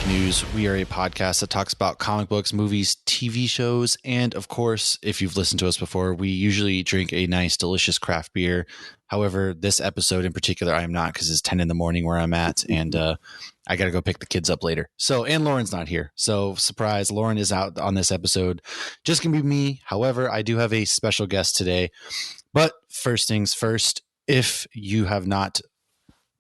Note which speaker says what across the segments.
Speaker 1: Geek News. We are a podcast that talks about comic books, movies, TV shows, and of course, if you've listened to us before, we usually drink a nice, delicious craft beer. However, this episode in particular, I am not because it's 10 in the morning where I'm at, and I got to go pick the kids up later. So, and Lauren's not here. So, surprise, Lauren is out on this episode. Just going to be me. However, I do have a special guest today. But first things first, if you have not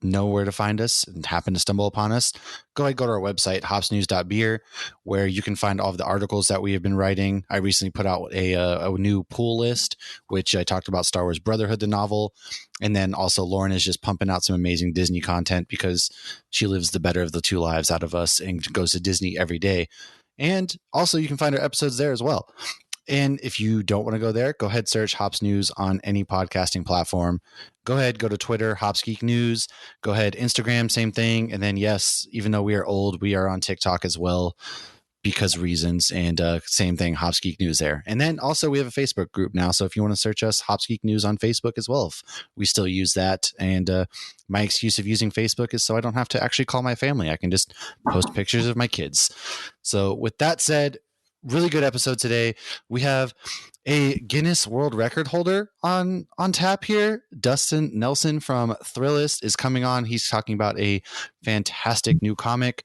Speaker 1: know where to find us and happen to stumble upon us, go ahead, go to our website, hopsnews.beer, where you can find all of the articles that we have been writing. I recently put out a new pool list, which I talked about Star Wars Brotherhood, the novel. And then also Lauren is just pumping out some amazing Disney content because she lives the better of the two lives out of us and goes to Disney every day. And also you can find our episodes there as well. And if you don't want to go there, go ahead, search Hops News on any podcasting platform. Go ahead, go to Twitter, Hops Geek News. Go ahead, Instagram, same thing. And then, yes, even though we are old, we are on TikTok as well because reasons. And same thing, Hops Geek News there. And then also we have a Facebook group now. So if you want to search us, Hops Geek News on Facebook as well, if we still use that. And my excuse of using Facebook is so I don't have to actually call my family. I can just post pictures of my kids. So with that said, really good episode today. We have a Guinness World Record holder on tap here. Dustin Nelson from Thrillist is coming on. He's talking about a fantastic new comic,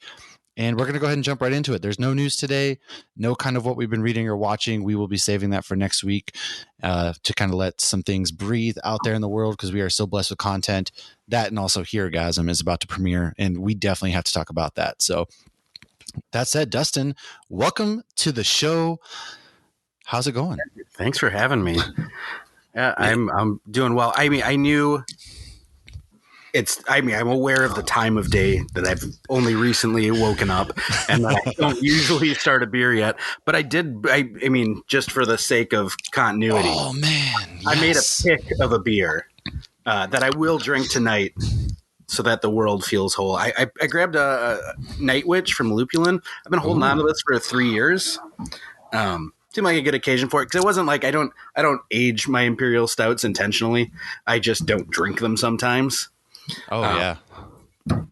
Speaker 1: and we're going to go ahead and jump right into it. There's no news today, no kind of what we've been reading or watching. We will be saving that for next week to kind of let some things breathe out there in the world because we are so blessed with content. That and also Herogasm is about to premiere, and we definitely have to talk about that. So that said, Dustin, welcome to the show. How's it going?
Speaker 2: Thanks for having me. Yeah, I'm doing well. I mean, I'm aware of the time of day that I've only recently woken up and that I don't usually start a beer yet. But I mean, just for the sake of continuity.
Speaker 1: Oh, man. Yes.
Speaker 2: I made a pick of a beer that I will drink tonight so that the world feels whole. I grabbed a Night Witch from Lupulin. I've been holding on to this for 3 years. Seemed like a good occasion for it because it wasn't like I don't age my imperial stouts intentionally. I just don't drink them sometimes.
Speaker 1: Oh yeah.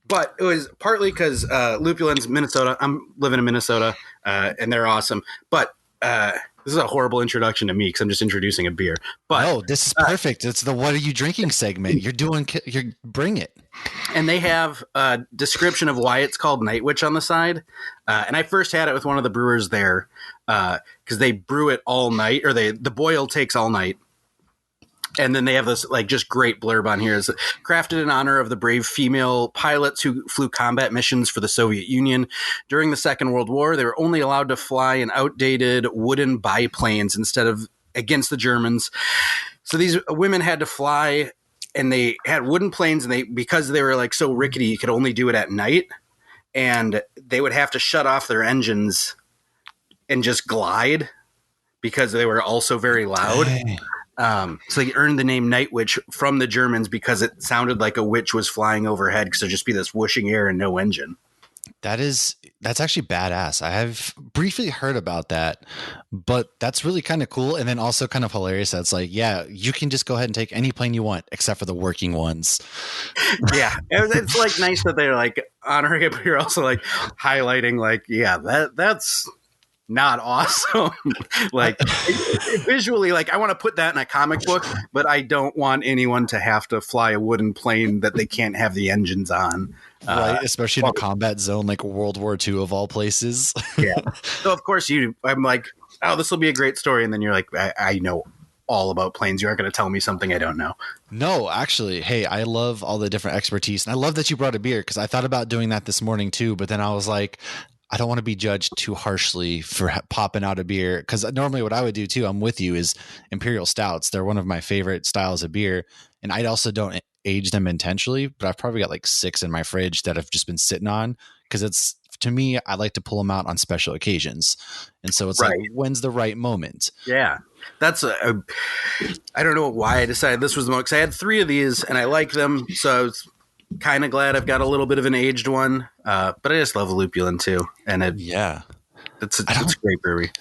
Speaker 2: But it was partly because Lupulin's Minnesota. I'm living in Minnesota, and they're awesome. But this is a horrible introduction to me because I'm just introducing a beer. But
Speaker 1: no, this is perfect. It's the "What are you drinking?" segment. You're bring it.
Speaker 2: And they have a description of why it's called Night Witch on the side. And I first had it with one of the brewers there because they brew it all night, or the boil takes all night. And then they have this like just great blurb on here. It's crafted in honor of the brave female pilots who flew combat missions for the Soviet Union. During the Second World War, they were only allowed to fly in outdated wooden biplanes instead of against the Germans. So these women had to fly, and they had wooden planes, and because they were like so rickety, you could only do it at night, and they would have to shut off their engines and just glide because they were also very loud.
Speaker 1: Dang.
Speaker 2: So they earned the name Night Witch from the Germans because it sounded like a witch was flying overhead because there'd just be this whooshing air and no engine.
Speaker 1: That's actually badass. I have briefly heard about that, but that's really kind of cool. And then also kind of hilarious. That's like, yeah, you can just go ahead and take any plane you want, except for the working ones.
Speaker 2: Yeah. It's like nice that they're like honoring it, but you're also like highlighting like, yeah, that's not awesome. Like visually, like I want to put that in a comic book, but I don't want anyone to have to fly a wooden plane that they can't have the engines on.
Speaker 1: Right, especially in a combat zone like World War II of all places.
Speaker 2: Yeah. So of course I'm like, oh, this will be a great story. And then you're like, I know all about planes. You aren't going to tell me something I don't know.
Speaker 1: No, actually, hey, I love all the different expertise. And I love that you brought a beer because I thought about doing that this morning too. But then I was like, I don't want to be judged too harshly for popping out a beer. Because normally what I would do too, I'm with you, is Imperial Stouts. They're one of my favorite styles of beer. And I also don't age them intentionally, but I've probably got like 6 in my fridge that I've just been sitting on because it's, to me, I like to pull them out on special occasions. And so it's right. Like, when's the right moment?
Speaker 2: Yeah. That's I don't know why I decided this was the most, because I had 3 of these and I like them. So I was kind of glad I've got a little bit of an aged one. But I just love Lupulin too. And it's a great brewery.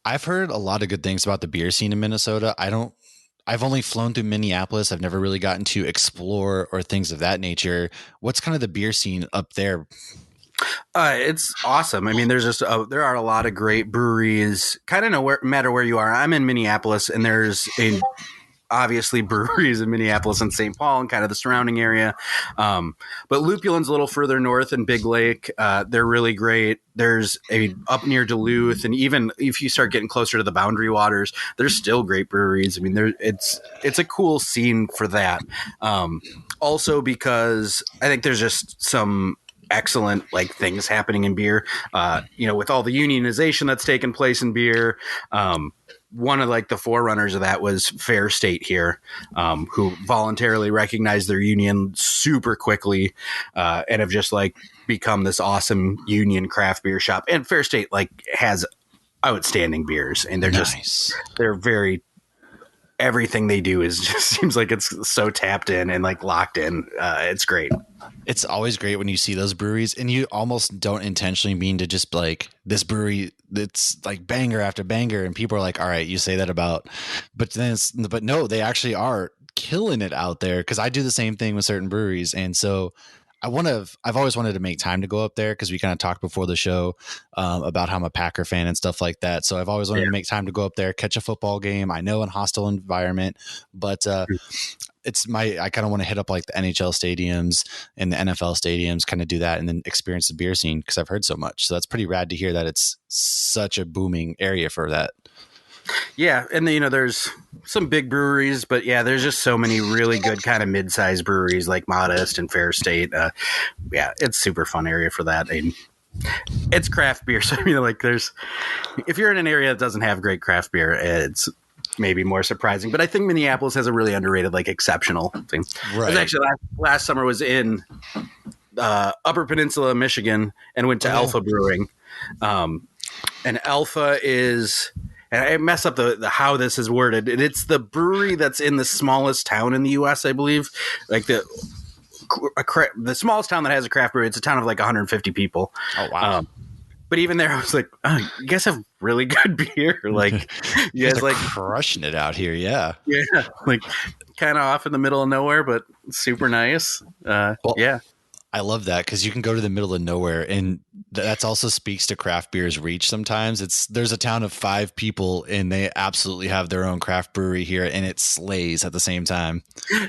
Speaker 1: I've heard a lot of good things about the beer scene in Minnesota. I've only flown through Minneapolis. I've never really gotten to explore or things of that nature. What's kind of the beer scene up there?
Speaker 2: It's awesome. I mean, there are a lot of great breweries, kind of no matter where you are. I'm in Minneapolis, and there's obviously breweries in Minneapolis and St. Paul and kind of the surrounding area. But Lupulin's a little further north in Big Lake. They're really great. There's up near Duluth, and even if you start getting closer to the Boundary Waters, there's still great breweries. I mean, it's a cool scene for that. Also because I think there's just some excellent like things happening in beer, with all the unionization that's taken place in beer. One of like the forerunners of that was Fair State here, who voluntarily recognized their union super quickly, and have just like become this awesome union craft beer shop. And Fair State like has outstanding beers, and they're very, everything they do is just seems like it's so tapped in and like locked in. It's great.
Speaker 1: It's always great when you see those breweries and you almost don't intentionally mean to just like this brewery that's like banger after banger. And people are like, all right, you say that about, but no, they actually are killing it out there. Cause I do the same thing with certain breweries. And so I've always wanted to make time to go up there because we kind of talked before the show about how I'm a Packer fan and stuff like that. So I've always wanted to make time to go up there, catch a football game. I know in hostile environment, but I kind of want to hit up like the NHL stadiums and the NFL stadiums, kind of do that and then experience the beer scene because I've heard so much. So that's pretty rad to hear that it's such a booming area for that.
Speaker 2: Yeah, and there's some big breweries, but yeah, there's just so many really good kind of mid-sized breweries like Modest and Fair State. Yeah, it's super fun area for that. And it's craft beer, so I mean, like, if you're in an area that doesn't have great craft beer, it's maybe more surprising. But I think Minneapolis has a really underrated, like, exceptional thing. Right. I was actually last summer was in Upper Peninsula, Michigan, and went to Alpha Brewing. And Alpha is, and I mess up the how this is worded. It's the brewery that's in the smallest town in the U.S., I believe. Like the smallest town that has a craft brewery. It's a town of like 150 people.
Speaker 1: Oh wow!
Speaker 2: But even there, I was like, oh, you guys have really good beer. Like
Speaker 1: you guys like crushing it out here. Yeah,
Speaker 2: like kind of off in the middle of nowhere, but super nice. Yeah.
Speaker 1: I love that because you can go to the middle of nowhere, and that also speaks to craft beer's reach. Sometimes there's a town of 5 people, and they absolutely have their own craft brewery here, and it slays at the same time.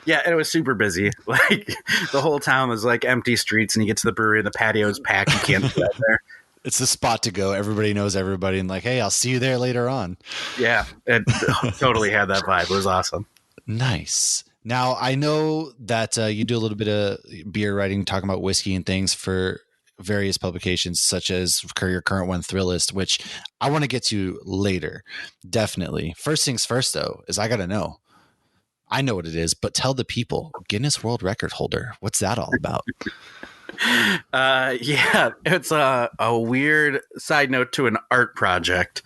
Speaker 2: Yeah, and it was super busy. Like the whole town was like empty streets, and you get to the brewery, and the patio's packed. You can't get out there.
Speaker 1: It's the spot to go. Everybody knows everybody, and like, hey, I'll see you there later on.
Speaker 2: Yeah, it totally had that vibe. It was awesome.
Speaker 1: Nice. Now, I know that you do a little bit of beer writing, talking about whiskey and things for various publications, such as your current one, Thrillist, which I want to get to later. Definitely. First things first, though, is I got to know. I know what it is, but tell the people, Guinness World Record holder, what's that all about?
Speaker 2: Yeah, it's a weird side note to an art project.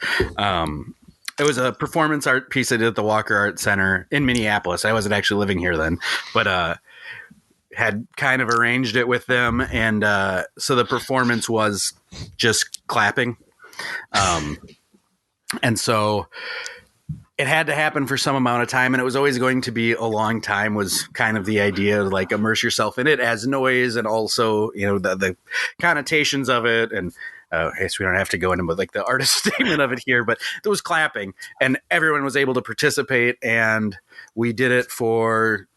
Speaker 2: It was a performance art piece I did at the Walker Art Center in Minneapolis. I wasn't actually living here then, but had kind of arranged it with them. And so the performance was just clapping. And so it had to happen for some amount of time. And it was always going to be a long time was kind of the idea, like immerse yourself in it as noise and also, the connotations of it. And okay, so we don't have to go into like the artist statement of it here, but there was clapping and everyone was able to participate. And we did it for,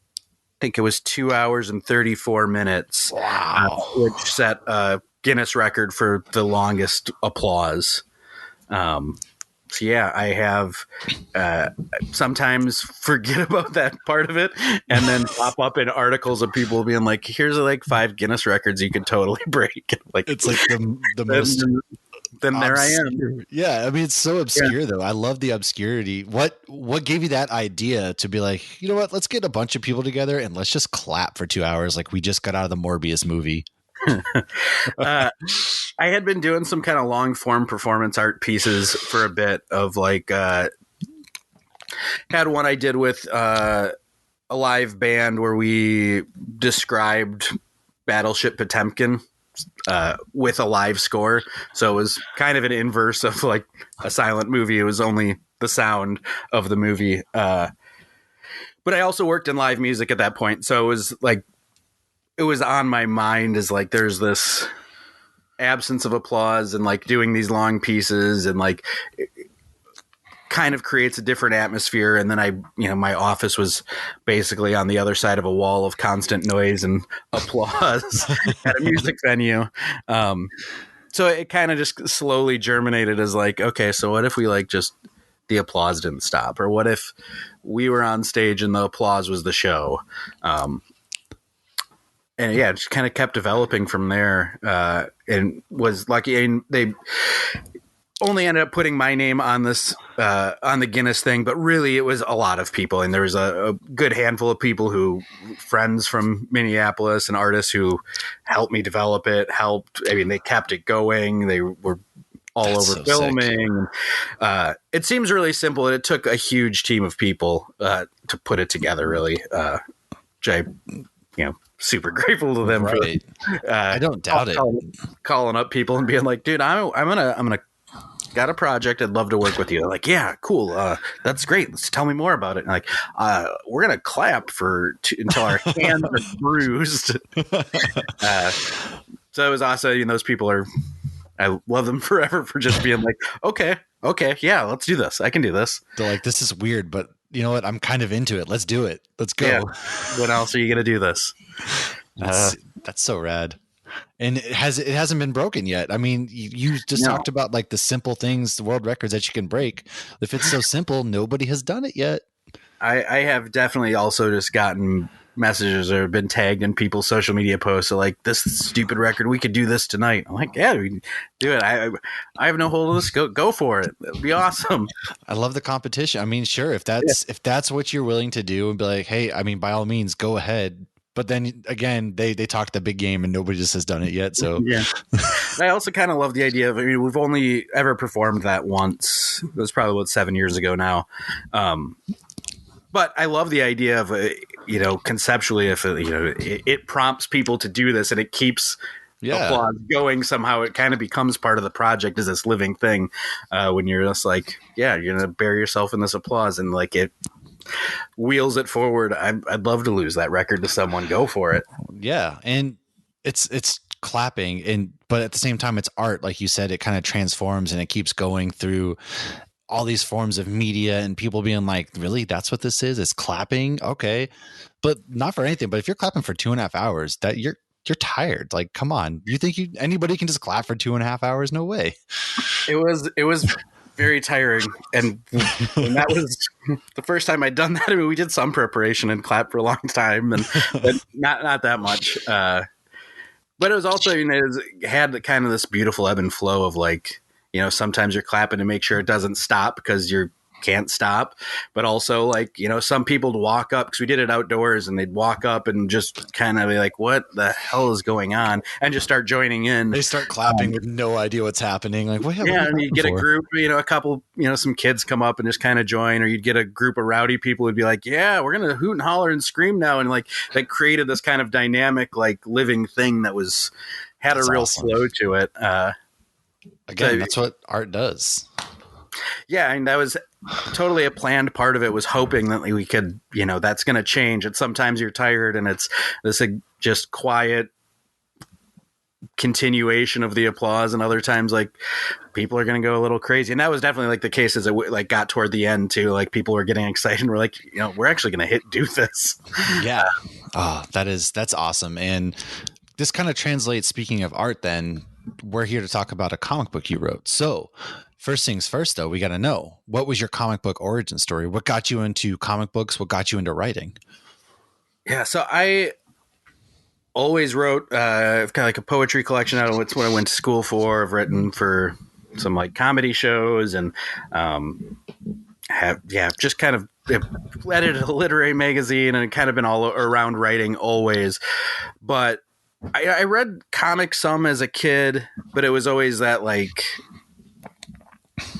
Speaker 2: I think it was 2 hours and 34 minutes.
Speaker 1: Wow.
Speaker 2: Which set a Guinness record for the longest applause. So yeah, I have sometimes forget about that part of it and then pop up in articles of people being like, here's like 5 Guinness records you could totally break. Like
Speaker 1: it's like the most
Speaker 2: then there I am.
Speaker 1: Yeah, I mean it's so obscure though. I love the obscurity. What gave you that idea to be like, you know what, let's get a bunch of people together and let's just clap for 2 hours like we just got out of the Morbius movie?
Speaker 2: I had been doing some kind of long form performance art pieces for a bit of like had one I did with a live band where we described Battleship Potemkin with a live score. So it was kind of an inverse of like a silent movie. It was only the sound of the movie. But I also worked in live music at that point. So it was like, it was on my mind as like, there's this absence of applause and like doing these long pieces and like kind of creates a different atmosphere. And then my office was basically on the other side of a wall of constant noise and applause at a music venue. So it kind of just slowly germinated as like, okay, so what if we like just the applause didn't stop? Or what if we were on stage and the applause was the show? And yeah, it just kind of kept developing from there, and was lucky. And they only ended up putting my name on this, on the Guinness thing, but really it was a lot of people. And there was a good handful of people friends from Minneapolis and artists who helped me develop it, they kept it going. They were all over so filming. It seems really simple, and it took a huge team of people to put it together, really, which I, super grateful to them.
Speaker 1: Right. I don't doubt it.
Speaker 2: Calling up people and being like, dude, I'm gonna got a project. I'd love to work with you. They're like, yeah, cool. That's great. Let's tell me more about it. And like, we're going to clap until our hands are bruised. So it was awesome. Those people I love them forever for just being like, okay. Yeah, let's do this. I can do this.
Speaker 1: They're like, this is weird, but you know what? I'm kind of into it. Let's do it. Let's go.
Speaker 2: Yeah. When else are you going to do this?
Speaker 1: That's so rad. And it hasn't been broken yet. I mean, you just talked about like the simple things, the world records that you can break. If it's so simple, nobody has done it yet.
Speaker 2: I have definitely also just gotten messages or been tagged in people's social media posts. So like, this stupid record, we could do this tonight. I'm like, yeah, we can do it. I have no hold of this. Go for it. It'll be awesome.
Speaker 1: I love the competition. I mean, sure. If that's what you're willing to do and be like, hey, I mean, by all means, go ahead. But then again, they talk the big game and nobody just has done it yet. So
Speaker 2: yeah, I also kind of love the idea of, we've only ever performed that once. It was probably about 7 years ago now. But I love the idea of, conceptually, if it prompts people to do this and it keeps applause going somehow, it kind of becomes part of the project as this living thing. When you're just like, yeah, you're going to bury yourself in this applause and like it wheels it forward. I'd love to lose that record to someone. Go for it.
Speaker 1: Yeah. And it's clapping, but at the same time, it's art. Like you said, it kind of transforms and it keeps going through all these forms of media and people being like, really, that's what this is? It's clapping. Okay. But not for anything. But if you're clapping for 2.5 hours, that you're tired. Like, come on. You think anybody can just clap for 2.5 hours? No way.
Speaker 2: It was very tiring. And that was the first time I'd done that. I mean, we did some preparation and clapped for a long time, but not that much. But it was also, it had kind of this beautiful ebb and flow of like, sometimes you're clapping to make sure it doesn't stop because you can't stop. But also like, some people would walk up, because we did it outdoors, and they'd walk up and just kind of be like, what the hell is going on? And just start joining in.
Speaker 1: They start clapping with no idea what's happening. Like, what?
Speaker 2: Yeah, and you get a group, a couple, some kids come up and just kind of join, or you'd get a group of rowdy people who'd be like, yeah, we're going to hoot and holler and scream now. And like, that created this kind of dynamic, like living thing that had a real flow to it.
Speaker 1: Again, that's what art does.
Speaker 2: Yeah, and that was totally a planned part of it, was hoping that we could, that's going to change. And sometimes you're tired and it's this just quiet continuation of the applause, and other times like people are going to go a little crazy. And that was definitely like the case as it got toward the end too. Like people were getting excited and we're like, we're actually going to do this.
Speaker 1: Yeah. Oh, that's awesome. And this kind of translates, speaking of art, then we're here to talk about a comic book you wrote. So first things first, though, we got to know, what was your comic book origin story? What got you into comic books? What got you into writing?
Speaker 2: Yeah, so I always wrote kind of like a poetry collection. I don't know, it's what I went to school for. I've written for some like comedy shows and just kind of edited a literary magazine and kind of been all around writing always. But I read comics some as a kid, but it was always that like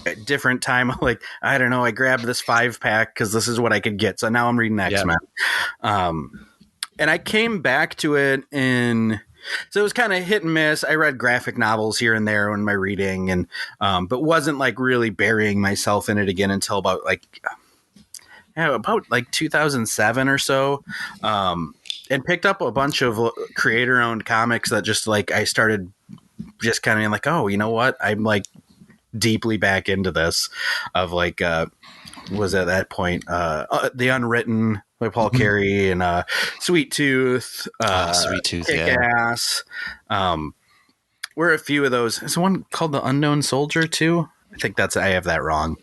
Speaker 2: a different time. Like, I don't know, I grabbed this 5-pack because this is what I could get. So now I'm reading X-Men. And I came back to it so it was kind of hit and miss. I read graphic novels here and there in my reading, and but wasn't like really burying myself in it again until about 2007 or so. And picked up a bunch of creator-owned comics that just like I started just kind of like, oh, you know what? I'm like deeply back into this of like, was at that point, The Unwritten by Paul Carey and Sweet Tooth,
Speaker 1: Sweet Tooth,
Speaker 2: Kick-Ass. Were a few of those. Is one called The Unknown Soldier too? I think I have that wrong.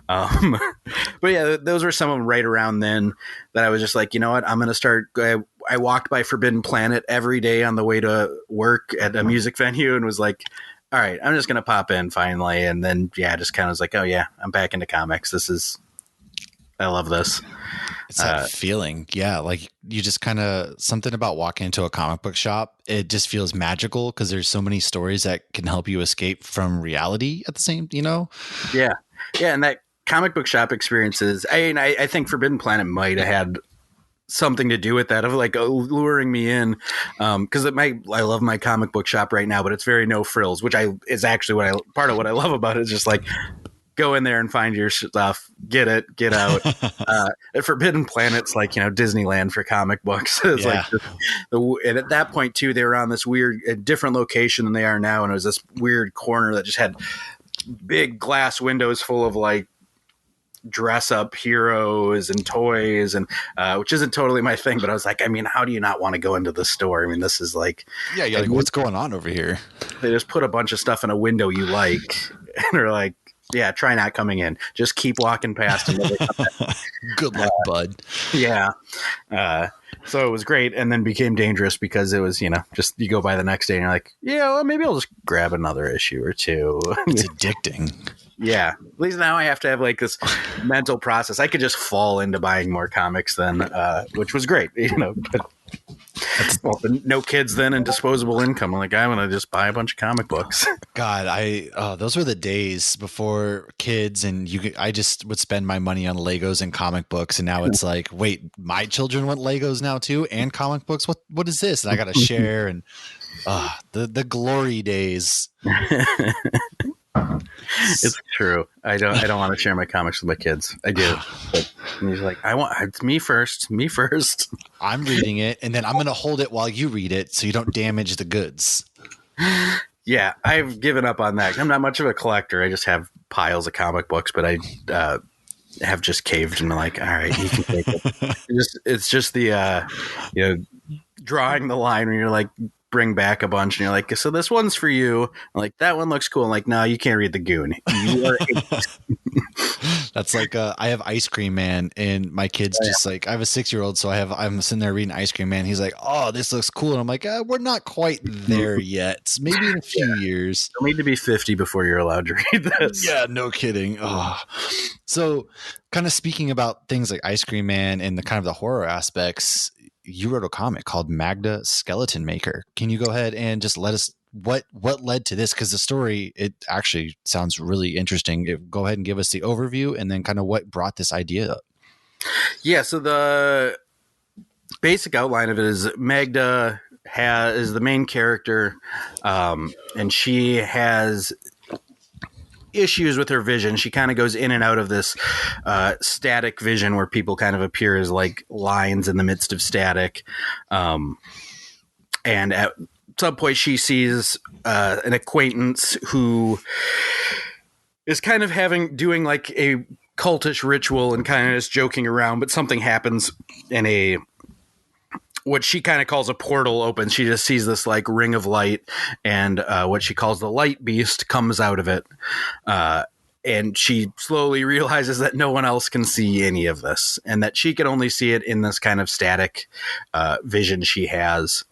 Speaker 2: But yeah, those were some of them right around then that I was just like, you know what, I'm going to start. I walked by Forbidden Planet every day on the way to work at a music venue and was like, all right, I'm just going to pop in finally. And then, yeah, just kind of was like, oh yeah, I'm back into comics. I love this.
Speaker 1: It's that feeling. Yeah. Like you just kind of something about walking into a comic book shop. It just feels magical because there's so many stories that can help you escape from reality at the same,
Speaker 2: Yeah. Yeah. And that comic book shop experiences, I think Forbidden Planet might have had something to do with that of like luring me in. Cause I love my comic book shop right now, but it's very no frills, which is actually part of what I love about it is just like, go in there and find your stuff, get out. At Forbidden Planet's like, Disneyland for comic books. It's like, and at that point too, they were on this weird, different location than they are now. And it was this weird corner that just had big glass windows full of like dress up heroes and toys and, which isn't totally my thing, but I was like, I mean, how do you not want to go into the store? I mean, this is like,
Speaker 1: yeah, you're like, what's going on over here?
Speaker 2: They just put a bunch of stuff in a window you like, and they're like, yeah, try not coming in. Just keep walking past. And
Speaker 1: good luck, bud.
Speaker 2: Yeah. So it was great, and then became dangerous because it was, just you go by the next day and you're like, yeah, well, maybe I'll just grab another issue or two.
Speaker 1: It's addicting. Yeah.
Speaker 2: At least now I have to have like this mental process. I could just fall into buying more comics then, which was great, but well, no kids then and disposable income. I'm like, I want to just buy a bunch of comic books.
Speaker 1: God, those were the days before kids, and I just would spend my money on Legos and comic books, and now it's like, wait, my children want Legos now too, and comic books. What is this? And I got to share, and the glory days.
Speaker 2: It's true. I don't want to share my comics with my kids. I do. But he's like, it's me first.
Speaker 1: I'm reading it, and then I'm going to hold it while you read it so you don't damage the goods.
Speaker 2: Yeah, I've given up on that. I'm not much of a collector. I just have piles of comic books, but I have just caved and like, all right, you can take it. It's just the, drawing the line when you're like, bring back a bunch and you're like, so this one's for you. I'm like, that one looks cool. I'm like, no, you can't read the Goon. You are
Speaker 1: That's like I have Ice Cream Man, and my kid's just like, I have a 6-year-old, so I'm sitting there reading Ice Cream Man. He's like, oh, this looks cool, and I'm like, we're not quite there yet. Maybe in a few years.
Speaker 2: You'll need to be 50 before you're allowed to read this.
Speaker 1: Yeah, no kidding. Oh. So, kind of speaking about things like Ice Cream Man and the kind of the horror aspects, you wrote a comic called Magda Skeleton Maker. Can you go ahead and just let us what led to this? Because the story, it actually sounds really interesting. Go ahead and give us the overview and then kind of what brought this idea up.
Speaker 2: Yeah, so the basic outline of it is Magda is the main character, and she has issues with her vision. She kind of goes in and out of this static vision where people kind of appear as like lines in the midst of static. And at some point she sees an acquaintance who is kind of doing like a cultish ritual and kind of just joking around, but something happens and what she kind of calls a portal opens. She just sees this like ring of light, and what she calls the light beast comes out of it. And she slowly realizes that no one else can see any of this, and that she can only see it in this kind of static vision she has.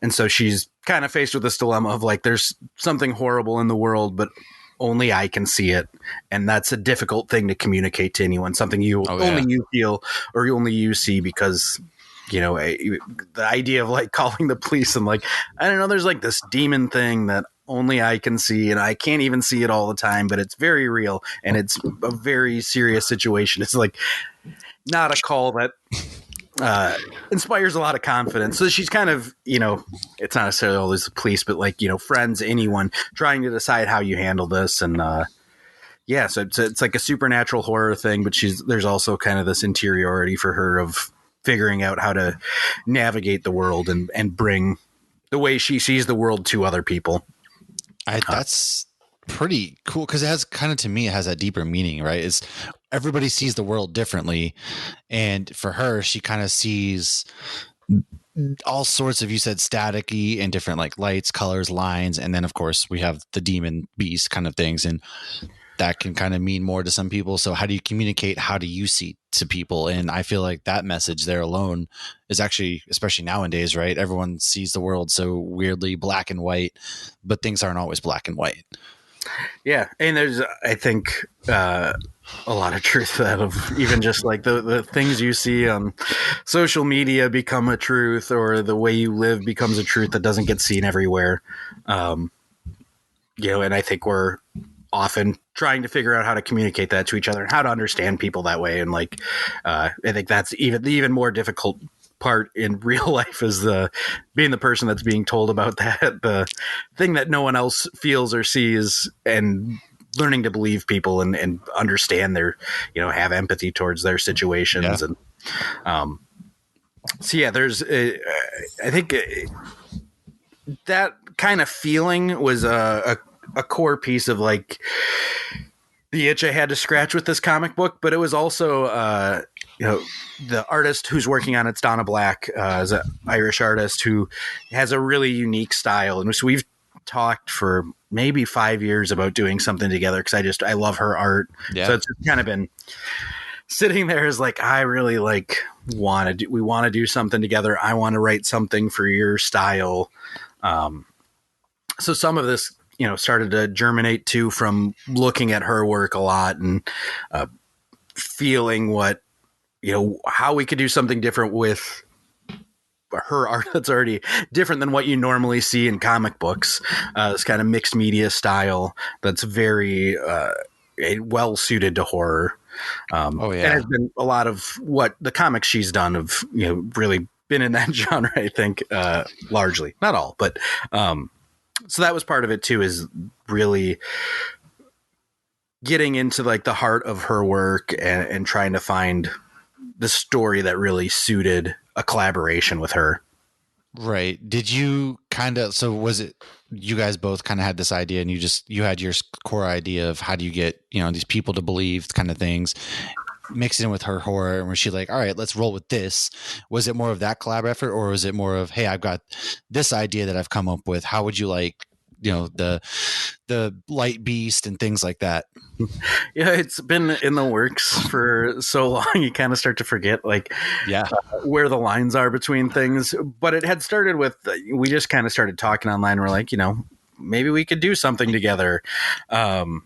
Speaker 2: And so she's kind of faced with this dilemma of like, there's something horrible in the world, but only I can see it. And that's a difficult thing to communicate to anyone, something only you feel or only you see, because the idea of like calling the police and like, I don't know, there's like this demon thing that only I can see, and I can't even see it all the time, but it's very real and it's a very serious situation. It's like not a call that inspires a lot of confidence. So she's kind of, it's not necessarily always the police, but like, friends, anyone trying to decide how you handle this. And so it's like a supernatural horror thing, but there's also kind of this interiority for her of figuring out how to navigate the world and bring the way she sees the world to other people.
Speaker 1: That's pretty cool because it has kind of, to me, it has that deeper meaning, right? Is everybody sees the world differently, and for her, she kind of sees all sorts of, you said, staticky and different like lights, colors, lines, and then of course we have the demon beast kind of things, and that can kind of mean more to some people. So how do you communicate? How do you see to people? And I feel like that message there alone is actually, especially nowadays, right? Everyone sees the world so weirdly black and white, but things aren't always black and white.
Speaker 2: Yeah, and there's, I think, a lot of truth to that, of even just like the things you see on social media become a truth, or the way you live becomes a truth that doesn't get seen everywhere. And I think we're often trying to figure out how to communicate that to each other and how to understand people that way. And like, I think that's the even more difficult part in real life, is being the person that's being told about that, the thing that no one else feels or sees, and learning to believe people and understand their, have empathy towards their situations.
Speaker 1: Yeah.
Speaker 2: And so yeah, there's I think that kind of feeling was a core piece of like the itch I had to scratch with this comic book. But it was also the artist who's working on it's Donna Black, is an Irish artist who has a really unique style, and so we've talked for maybe 5 years about doing something together, because I love her art.
Speaker 1: Yeah.
Speaker 2: So it's kind of been sitting there as like, I really like we want to do something together. I want to write something for your style. So some of this, started to germinate too from looking at her work a lot, and feeling what, how we could do something different with her art that's already different than what you normally see in comic books. This kind of mixed media style that's very well suited to horror. And has been a lot of what the comics she's done have, really been in that genre, I think, largely. Not all, but so that was part of it too, is really getting into like the heart of her work, and trying to find the story that really suited a collaboration with her.
Speaker 1: Right. Did you so was it, you guys both kind of had this idea, and you had your core idea of how do you get, these people to believe kind of things, mix it in with her horror, and was she like, all right, let's roll with this? Was it more of that collab effort, or was it more of, hey, I've got this idea that I've come up with, how would you like, the light beast and things like that?
Speaker 2: Yeah, it's been in the works for so long, you kind of start to forget where the lines are between things. But it had started with, we just kind of started talking online. We're like, maybe we could do something together. And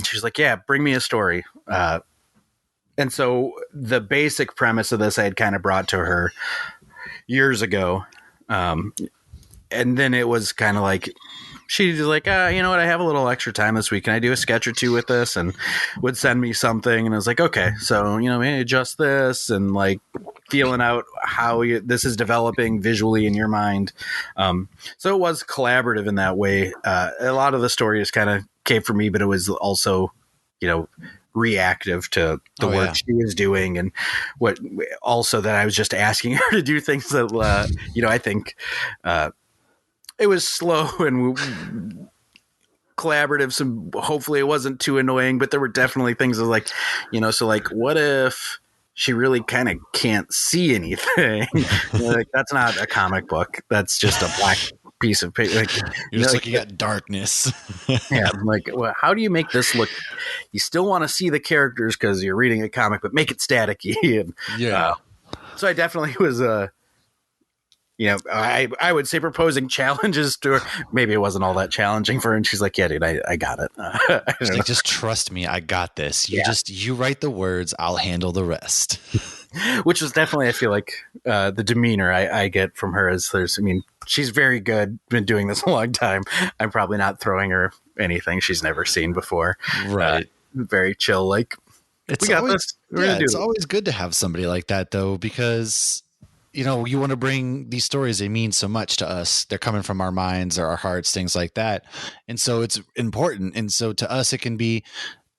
Speaker 2: she's like, yeah, bring me a story. And so the basic premise of this I had kind of brought to her years ago. And then it was kind of like, she's like, you know what? I have a little extra time this week. Can I do a sketch or two with this? And would send me something. And I was like, okay, so, maybe adjust this, and like feeling out how this is developing visually in your mind. So it was collaborative in that way. A lot of the story just kind of came from me, but it was also, reactive to the work she was doing, and what also that I was just asking her to do things that, I think, it was slow and collaborative. So hopefully it wasn't too annoying, but there were definitely things that was like, so like, what if she really kind of can't see anything? Like, that's not a comic book. That's just a black piece of paper. Like,
Speaker 1: you're just looking at darkness.
Speaker 2: Yeah. I'm like, well, how do you make this look? You still want to see the characters because you're reading a comic, but make it staticky. And, so I definitely was, I would say proposing challenges to her. Maybe it wasn't all that challenging for her. And she's like, yeah, dude, I got it.
Speaker 1: She's like, just trust me. I got this. You write the words. I'll handle the rest.
Speaker 2: Which is definitely, I feel like, the demeanor I get from her is she's very good. Been doing this a long time. I'm probably not throwing her anything she's never seen before.
Speaker 1: Right.
Speaker 2: Very chill. Like,
Speaker 1: it's always good to have somebody like that though, because you want to bring these stories. They mean so much to us. They're coming from our minds or our hearts, things like that. And so it's important. And so to us, it can be,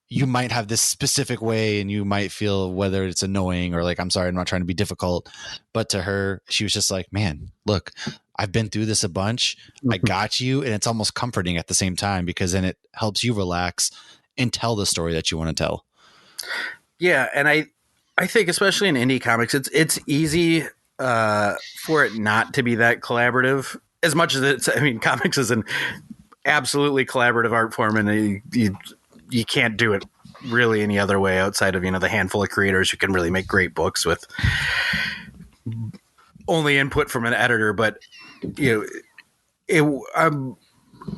Speaker 1: you might have this specific way and you might feel whether it's annoying or like, I'm sorry, I'm not trying to be difficult. But to her, she was just like, man, look, I've been through this a bunch. I got you. And it's almost comforting at the same time, because then it helps you relax and tell the story that you want to tell.
Speaker 2: Yeah. And I think especially in indie comics, it's easy for it not to be that collaborative as much as it's, I mean, comics is an absolutely collaborative art form, and you can't do it really any other way outside of, the handful of creators who can really make great books with only input from an editor. But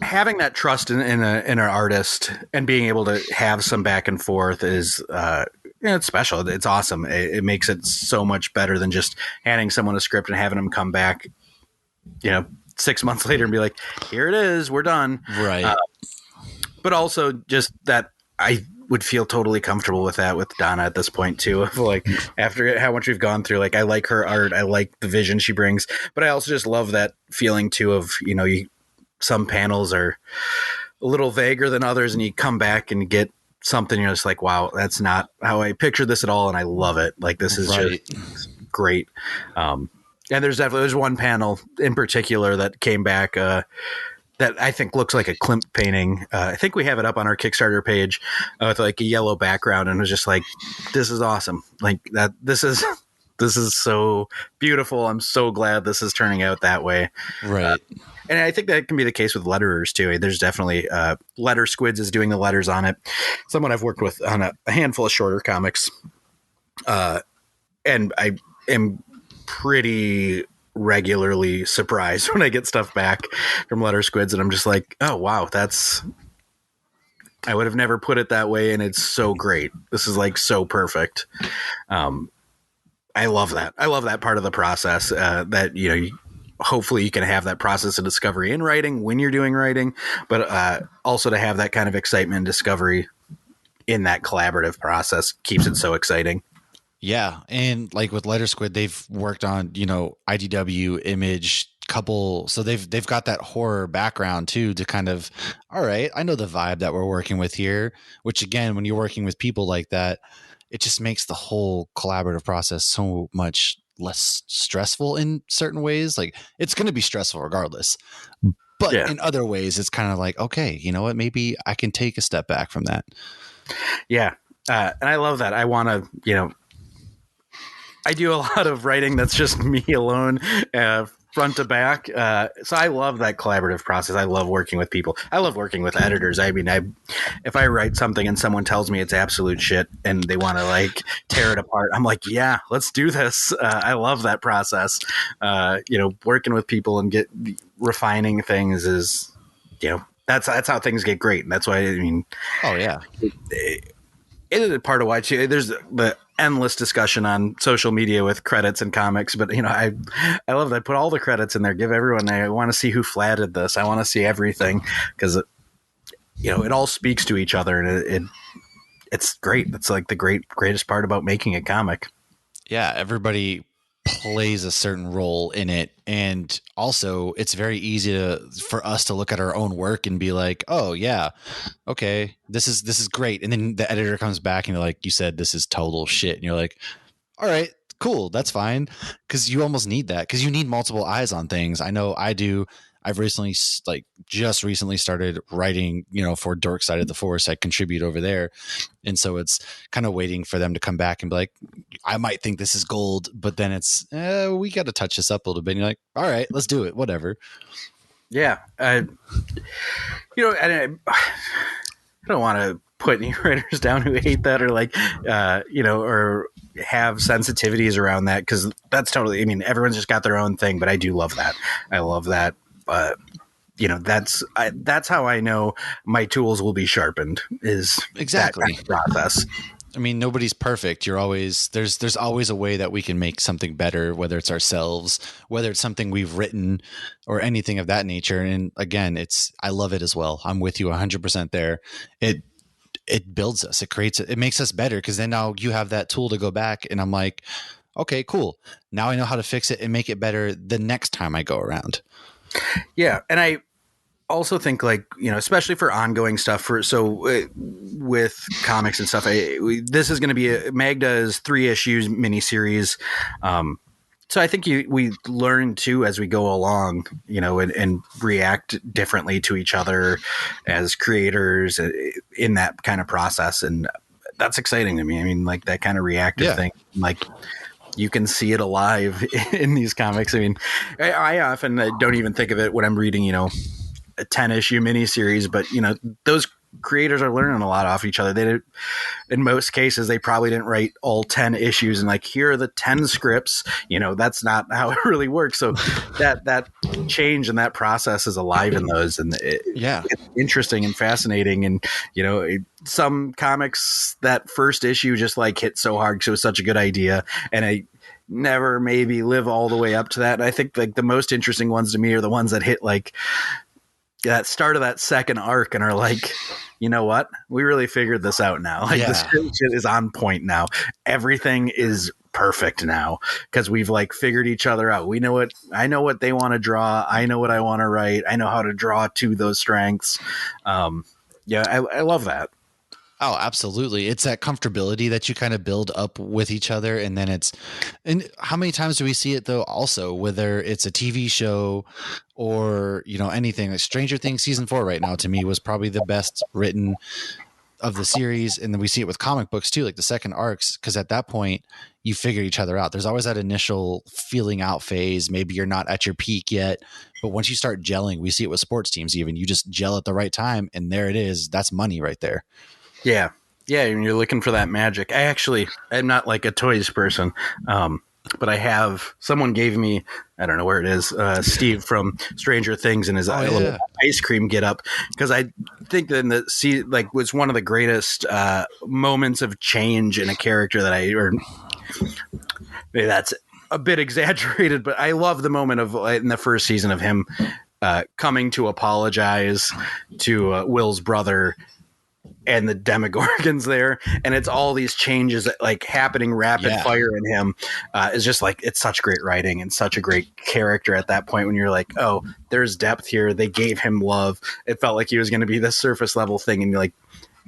Speaker 2: having that trust in an artist and being able to have some back and forth is it's special. It's awesome. It makes it so much better than just handing someone a script and having them come back 6 months later and be like, here it is, we're done.
Speaker 1: Right.
Speaker 2: But also just that I would feel totally comfortable with that with Donna at this point too. Of like, after how much we've gone through, like, I like her art, I like the vision she brings, but I also just love that feeling too of, some panels are a little vaguer than others, and you come back and get something, you're just like, wow, that's not how I pictured this at all, and I love it. Like, this is just great. And there's one panel in particular that came back that I think looks like a Klimt painting. I think we have it up on our Kickstarter page with like a yellow background, and it was just like, this is awesome. Like, that this is so beautiful. I'm so glad this is turning out that way.
Speaker 1: Right.
Speaker 2: And I think that can be the case with letterers too. There's definitely Letter Squids is doing the letters on it. Someone I've worked with on a handful of shorter comics. And I am pretty regularly surprised when I get stuff back from Letter Squids, and I'm just like, oh wow, I would have never put it that way, and it's so great. This is like so perfect. I love that. I love that part of the process, that hopefully you can have that process of discovery in writing when you're doing writing, but also to have that kind of excitement and discovery in that collaborative process keeps it so exciting.
Speaker 1: Yeah. And like with Letter Squid, they've worked on, IDW, Image, couple. So they've got that horror background too, to kind of, all right, I know the vibe that we're working with here, which again, when you're working with people like that, it just makes the whole collaborative process so much less stressful in certain ways. Like, it's going to be stressful regardless, but in other ways, it's kind of like, okay, you know what, maybe I can take a step back from that.
Speaker 2: Yeah. And I love that. I want to, I do a lot of writing that's just me alone, front to back. So I love that collaborative process. I love working with people. I love working with editors. I mean, if I write something and someone tells me it's absolute shit and they want to like tear it apart, I'm like, yeah, let's do this. I love that process. Working with people and refining things is, that's how things get great. And that's why, I mean,
Speaker 1: oh yeah.
Speaker 2: It is a part of why there's the endless discussion on social media with credits and comics, but I love that. I put all the credits in there, give everyone, I want to see who flatted this. I want to see everything, because it all speaks to each other, and it's great. It's like the greatest part about making a comic.
Speaker 1: Yeah. Everybody plays a certain role in it. And also it's very easy for us to look at our own work and be like, oh yeah, okay, this is great. And then the editor comes back and like you said, this is total shit. And you're like, all right, cool. That's fine. Cause you almost need that. Cause you need multiple eyes on things. I know I do. I've just recently started writing, for Dork Side of the Force. I contribute over there. And so it's kind of waiting for them to come back and be like, I might think this is gold, but then it's, we got to touch this up a little bit. And you're like, all right, let's do it. Whatever.
Speaker 2: Yeah. And I don't want to put any writers down who hate that or like, or have sensitivities around that. Cause that's totally, I mean, everyone's just got their own thing, but I do love that. I love that. That's how I know my tools will be sharpened, is
Speaker 1: exactly
Speaker 2: that kind of process.
Speaker 1: I mean, nobody's perfect. There's always a way that we can make something better, whether it's ourselves, whether it's something we've written or anything of that nature. And again, I love it as well. I'm with you 100% there. It builds us, it makes us better. Cause then now you have that tool to go back and I'm like, okay, cool. Now I know how to fix it and make it better the next time I go around. Yeah.
Speaker 2: And I also think especially for ongoing stuff with comics and stuff, this is going to be Magda's 3 issues miniseries. So I think we learn too as we go along, and react differently to each other as creators in that kind of process, and that's exciting to me. I mean, like that kind of reactive thing, like you can see it alive in these comics. I mean, I often don't even think of it when I'm reading, a 10-issue miniseries, but those creators are learning a lot off each other. They, in most cases, they probably didn't write all 10 issues and like, here are the 10 scripts. That's not how it really works. So that change and that process is alive in those, and it's interesting and fascinating. And some comics, that first issue just like hit so hard because it was such a good idea, and I never maybe live all the way up to that. And I think like the most interesting ones to me are the ones that hit like that start of that second arc and are like, you know what? We really figured this out now. Like the shit is on point now. Everything is perfect now because we've like figured each other out. I know what they want to draw. I know what I want to write. I know how to draw to those strengths. I love that.
Speaker 1: Oh, absolutely. It's that comfortability that you kind of build up with each other. And then and how many times do we see it though? Also, whether it's a TV show or, anything like Stranger Things season 4 right now, to me was probably the best written of the series. And then we see it with comic books too, like the second arcs. Cause at that point you figure each other out. There's always that initial feeling out phase. Maybe you're not at your peak yet, but once you start gelling, we see it with sports teams, even you just gel at the right time. And there it is. That's money right there.
Speaker 2: Yeah. And you're looking for that magic. I'm not like a toys person, but someone gave me, I don't know where it is, Steve from Stranger Things and his little ice cream get up, because I think that was one of the greatest moments of change in a character maybe that's a bit exaggerated, but I love the moment of in the first season of him coming to apologize to Will's brother and the Demogorgons there, and it's all these changes that like happening rapid fire in him is just like, it's such great writing and such a great character at that point when you're like, oh, there's depth here. They gave him love. It felt like he was going to be this surface level thing, and like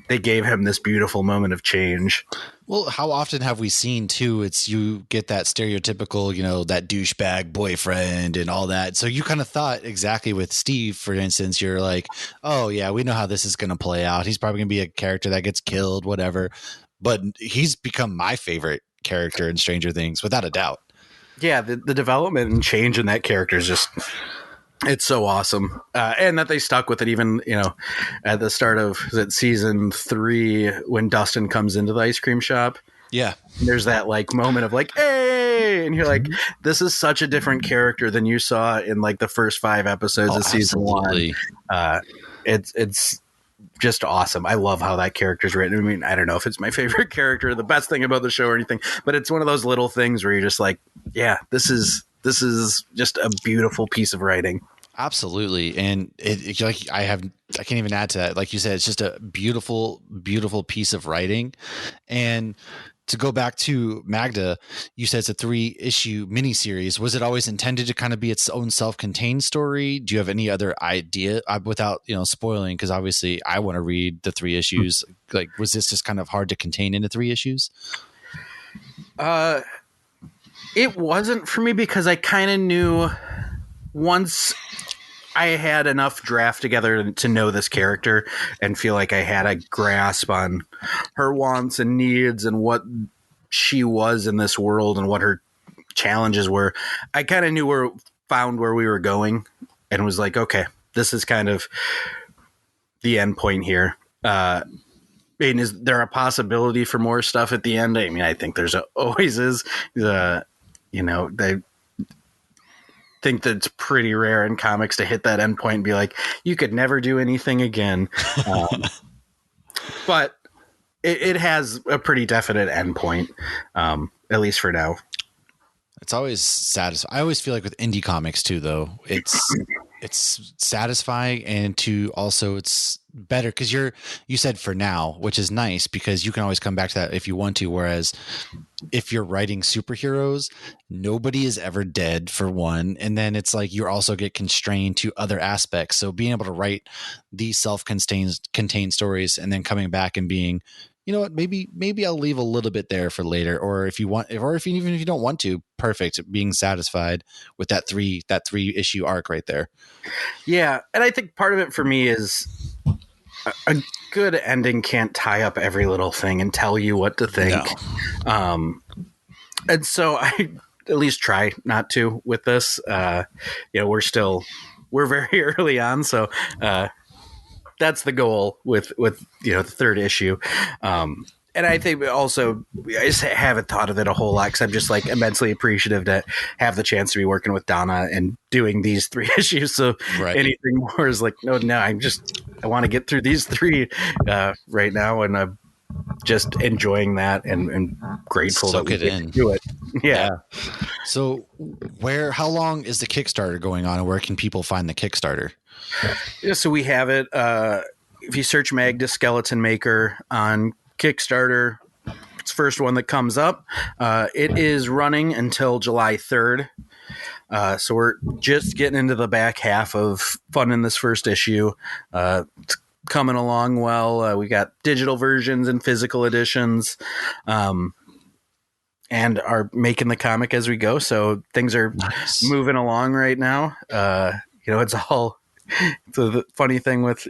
Speaker 2: they gave him this beautiful moment of change.
Speaker 1: Well, how often have we seen too? You get that stereotypical, that douchebag boyfriend and all that. So you kind of thought exactly with Steve, for instance, you're like, oh yeah, we know how this is going to play out. He's probably going to be a character that gets killed, whatever. But he's become my favorite character in Stranger Things, without a doubt. Yeah,
Speaker 2: the development and change in that character is just, it's so awesome. And that they stuck with it even, at the start of season 3 when Dustin comes into the ice cream shop.
Speaker 1: Yeah.
Speaker 2: There's that like moment of like, hey, and you're like, this is such a different character than you saw in like the first 5 episodes of season 1. It's just awesome. I love how that character's written. I mean, I don't know if it's my favorite character, the best thing about the show or anything, but it's one of those little things where you're just like, yeah, this is just a beautiful piece of writing.
Speaker 1: Absolutely. And I can't even add to that. Like you said, it's just a beautiful, beautiful piece of writing. And to go back to Magda, you said it's a 3-issue miniseries. Was it always intended to kind of be its own self-contained story? Do you have any other idea without, spoiling? Because obviously I want to read the 3 issues. Like, was this just kind of hard to contain into 3 issues?
Speaker 2: It wasn't for me, because I kind of knew once I had enough draft together to know this character and feel like I had a grasp on her wants and needs and what she was in this world and what her challenges were. I kind of found where we were going and was like, okay, this is kind of the end point here. And is there a possibility for more stuff at the end? I mean, I think there's always is. They think that it's pretty rare in comics to hit that end point and be like, you could never do anything again. But it has a pretty definite end point, at least for now.
Speaker 1: It's always satisfying. I always feel like with indie comics too, though, it's satisfying, and it's better because you said for now, which is nice because you can always come back to that if you want to. Whereas if you're writing superheroes, nobody is ever dead, for one, and then it's like you also get constrained to other aspects. So being able to write these self-contained stories and then coming back and being, you know what, maybe I'll leave a little bit there for later, or if you want, even if you don't want to, perfect, being satisfied with that three issue arc right there.
Speaker 2: Yeah, and I think part of it for me is a good ending can't tie up every little thing and tell you what to think.
Speaker 1: No.
Speaker 2: And so I at least try not to with this. We're very early on, so that's the goal with the third issue. And I think also I just haven't thought of it a whole lot because I'm just like immensely appreciative to have the chance to be working with Donna and doing these 3 issues. So anything more is like, no, I want to get through these 3 right now, and I'm just enjoying that and grateful that we get to do it. Yeah.
Speaker 1: So how long is the Kickstarter going on, and where can people find the Kickstarter?
Speaker 2: Yeah, so we have it. If you search Magda Skeleton Maker on Kickstarter, it's the first one that comes up. It is running until July 3rd. So we're just getting into the back half of funding this first issue. It's coming along well. We got digital versions and physical editions, and are making the comic as we go. So things are moving along right now. It's the funny thing with,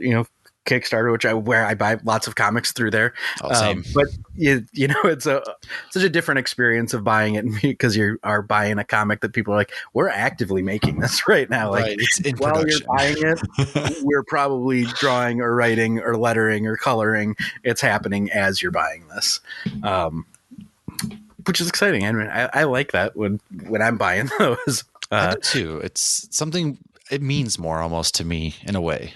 Speaker 2: Kickstarter, where I buy lots of comics through there.
Speaker 1: Same.
Speaker 2: But it's such a different experience of buying it because you are buying a comic that people are like, we're actively making this right now. Like,
Speaker 1: it's in
Speaker 2: while
Speaker 1: production.
Speaker 2: You're buying it, we're probably drawing or writing or lettering or coloring. It's happening as you're buying this. Which is exciting. I mean, I like that when I'm buying those.
Speaker 1: I do too. It's something, it means more almost to me in a way.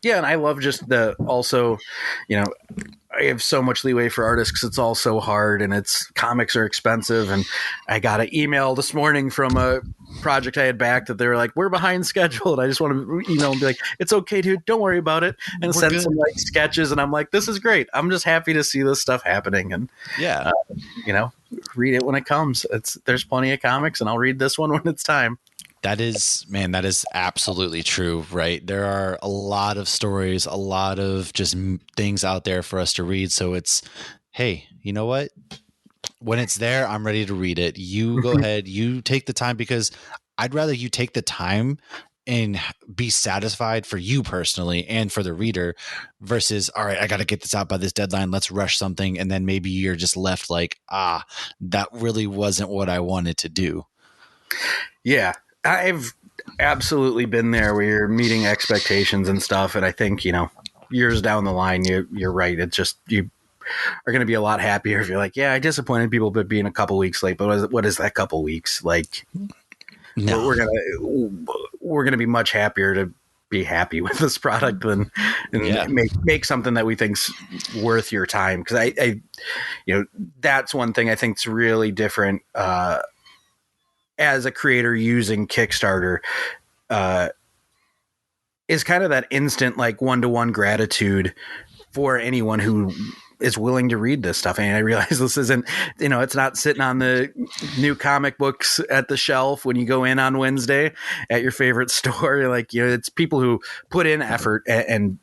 Speaker 2: Yeah, and I love just I have so much leeway for artists because it's all so hard, and comics are expensive. And I got an email this morning from a project I had backed that they were like, we're behind schedule. And I just want to email and be like, it's okay, dude. Don't worry about it. And send some sketches. And I'm like, this is great. I'm just happy to see this stuff happening. And read it when it comes. There's plenty of comics, and I'll read this one when it's time.
Speaker 1: That is absolutely true, right? There are a lot of stories, a lot of just things out there for us to read. So it's, hey, you know what? When it's there, I'm ready to read it. You go ahead, you take the time, because I'd rather you take the time and be satisfied for you personally and for the reader versus, all right, I got to get this out by this deadline. Let's rush something. And then maybe you're just left like, that really wasn't what I wanted to do.
Speaker 2: Yeah. I've absolutely been there where you're meeting expectations and stuff. And I think, years down the line, you're right. It's just, you are going to be a lot happier if you're like, yeah, I disappointed people by being a couple weeks late, but what is that couple weeks? Like,
Speaker 1: no.
Speaker 2: we're going to be much happier to be happy with this product than make something that we think's worth your time. Cause I that's one thing I think is really different, as a creator using Kickstarter, is kind of that instant, like, one-to-one gratitude for anyone who is willing to read this stuff. And I realize this isn't, it's not sitting on the new comic books at the shelf when you go in on Wednesday at your favorite store. Like, it's people who put in effort and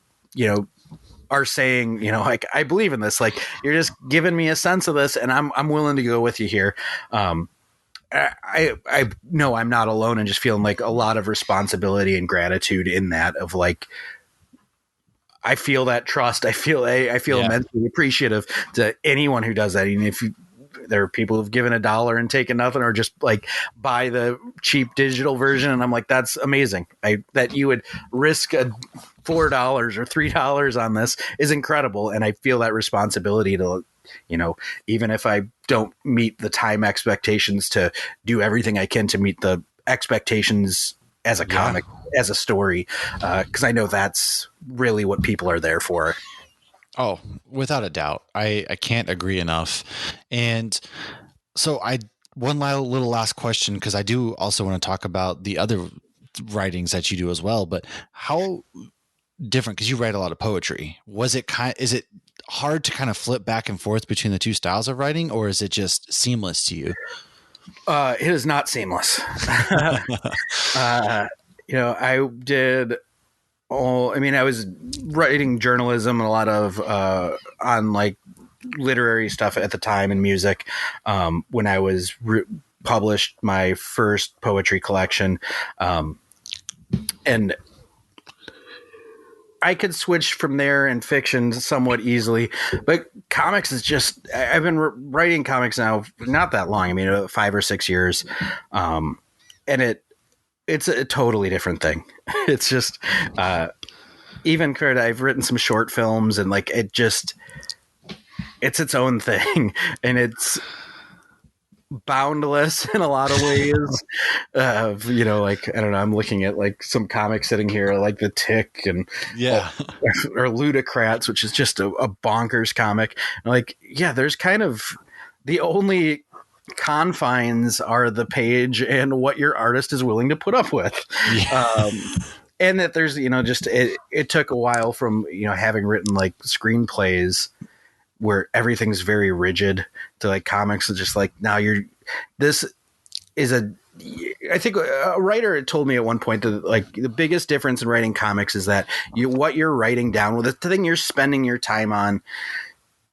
Speaker 2: are saying, like, I believe in this. Like, you're just giving me a sense of this, and I'm willing to go with you here. I know I'm not alone in just feeling like a lot of responsibility and gratitude in that, of like, I feel that trust. I feel immensely appreciative to anyone who does that. Even if there are people who've given $1 and taken nothing, or just like buy the cheap digital version. And I'm like, that's amazing. That you would risk $4 or $3 on this is incredible. And I feel that responsibility to, even if I don't meet the time expectations, to do everything I can to meet the expectations as a comic, as a story. Cause I know that's really what people are there for.
Speaker 1: Oh, without a doubt. I can't agree enough. And so one little last question, because I do also want to talk about the other writings that you do as well, but how different, because you write a lot of poetry. Is it hard to kind of flip back and forth between the two styles of writing, or is it just seamless to you?
Speaker 2: It is not seamless. I was writing journalism and a lot of on like literary stuff at the time and music. When I was published my first poetry collection, and I could switch from there and fiction somewhat easily, but comics is just, I've been writing comics now not that long. I mean, 5 or 6 years. And it's a totally different thing. It's just, even I've written some short films, and like, it's its own thing, and it's boundless in a lot of ways. Like, I don't know, I'm looking at like some comics sitting here, like The Tick and or Ludocrats, which is just a bonkers comic. Like, yeah, there's kind of the only confines are the page and what your artist is willing to put up with. And that there's, just it took a while from, having written like screenplays where everything's very rigid to like comics is just like, now this is I think a writer had told me at one point that like the biggest difference in writing comics is that what you're writing down with the thing you're spending your time on,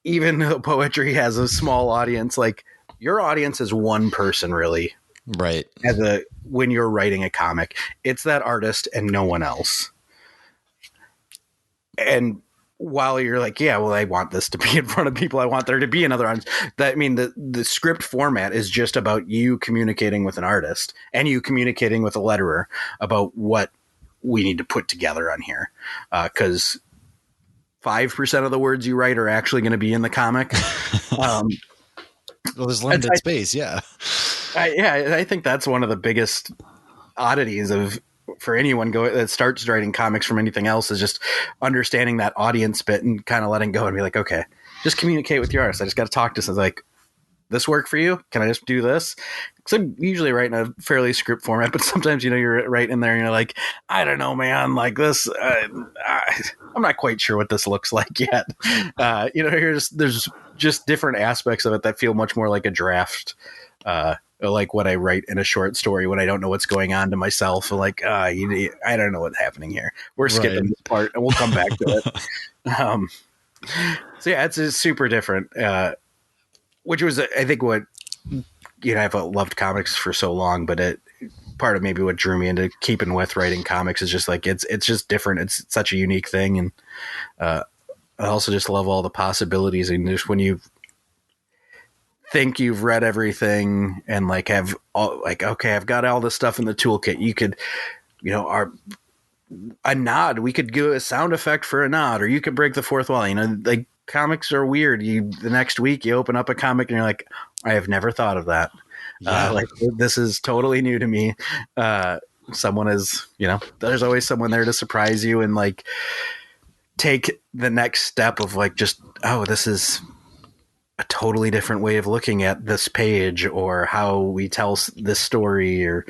Speaker 2: even though poetry has a small audience, like your audience is one person really.
Speaker 1: Right.
Speaker 2: When you're writing a comic, it's that artist and no one else. And while you're like, yeah, well, I want this to be in front of people, I want there to be another artist. The script format is just about you communicating with an artist and you communicating with a letterer about what we need to put together on here. 'Cause 5% of the words you write are actually going to be in the comic.
Speaker 1: Well, there's limited space. Yeah.
Speaker 2: I think that's one of the biggest oddities for anyone that starts writing comics from anything else is just understanding that audience bit and kind of letting go and be like, okay, just communicate with your artist. I just got to talk to someone like, this work for you? Can I just do this? Because I'm usually writing a fairly script format, but sometimes, you're right in there and you're like, I don't know, man, like this, I'm not quite sure what this looks like yet. There's just different aspects of it that feel much more like a draft, like what I write in a short story when I don't know what's going on to myself. Like, I don't know what's happening here. We're skipping this part and we'll come back to it. So yeah, it's super different. Which was, I think, what, I've loved comics for so long, but part of maybe what drew me into keeping with writing comics is just like, it's just different. It's such a unique thing. And I also just love all the possibilities. And just when you think you've read everything and like have all, like, okay, I've got all this stuff in the toolkit. You could, a nod, we could do a sound effect for a nod, or you could break the fourth wall. Like comics are weird. The next week you open up a comic and you're like, I have never thought of that. Yeah. Like this is totally new to me. Someone is, there's always someone there to surprise you and like take the next step of like, just, oh, this is a totally different way of looking at this page, or how we tell this story, or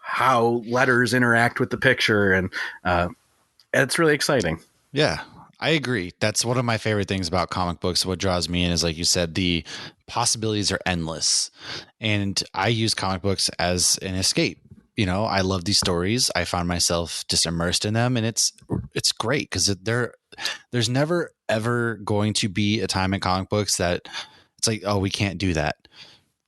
Speaker 2: how letters interact with the picture. And it's really exciting.
Speaker 1: Yeah, I agree. That's one of my favorite things about comic books. What draws me in is, like you said, the possibilities are endless. And I use comic books as an escape. I love these stories. I find myself just immersed in them, and it's great because there's never ever going to be a time in comic books that it's like, oh, we can't do that.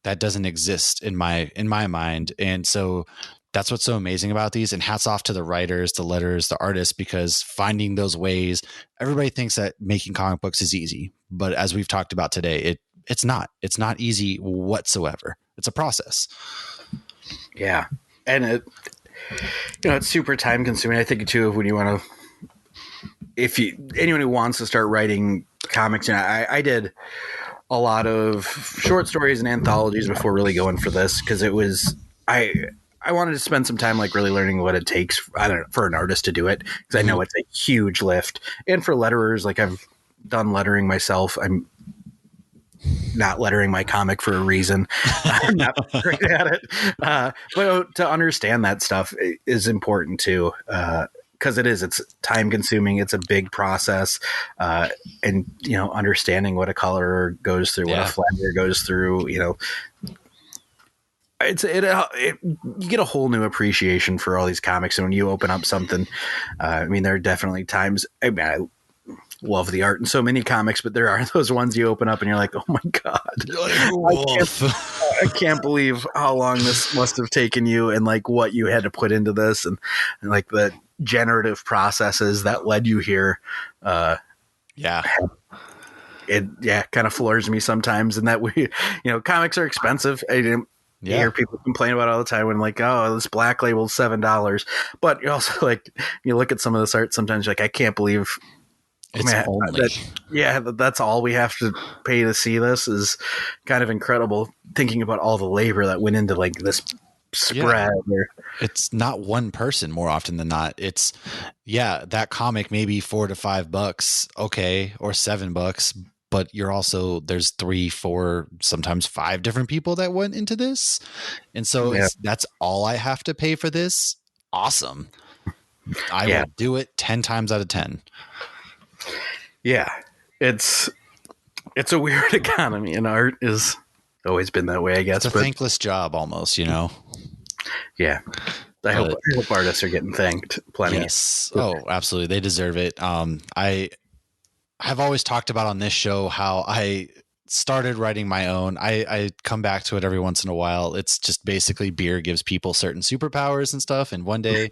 Speaker 1: That doesn't exist in my mind. And so that's what's so amazing about these. And hats off to the writers, the letters, the artists, because finding those ways, everybody thinks that making comic books is easy. But as we've talked about today, it's not easy whatsoever. It's a process.
Speaker 2: Yeah. And it's super time consuming. I think too, when you want to, anyone who wants to start writing comics, I did a lot of short stories and anthologies before really going for this. 'Cause it was, I wanted to spend some time like really learning what it takes, for an artist to do it. 'Cause I know it's a huge lift. And for letterers, like I've done lettering myself. I'm not lettering my comic for a reason. I'm not great at it. But to understand that stuff is important too. Because it's time consuming. It's a big process. And, understanding what a colorer goes through, what a flanger goes through, you get a whole new appreciation for all these comics. And when you open up something, there are definitely times, love the art in so many comics, but there are those ones you open up and you're like, oh my God, I can't believe how long this must have taken you and like what you had to put into this and like the generative processes that led you here. It kind of floors me sometimes, and that comics are expensive. You hear people complain about it all the time when like, oh, this Black Label $7, but you also like you look at some of this art sometimes, you're like, I can't believe that's all we have to pay to see this is kind of incredible. Thinking about all the labor that went into like this spread.
Speaker 1: It's not one person more often than not. It's that comic maybe $4 to $5, okay, or $7, but you're also there's 3, 4, sometimes 5 different people that went into this, and so that's all I have to pay for this. Awesome, I will do it 10 times out of 10.
Speaker 2: Yeah, it's a weird economy, and art is always been that way, I guess.
Speaker 1: It's a thankless job almost, Yeah.
Speaker 2: I hope artists are getting thanked plenty.
Speaker 1: Yes. Oh, absolutely. They deserve it. I have always talked about on this show how I started writing my own. I come back to it every once in a while. It's just basically beer gives people certain superpowers and stuff. And one day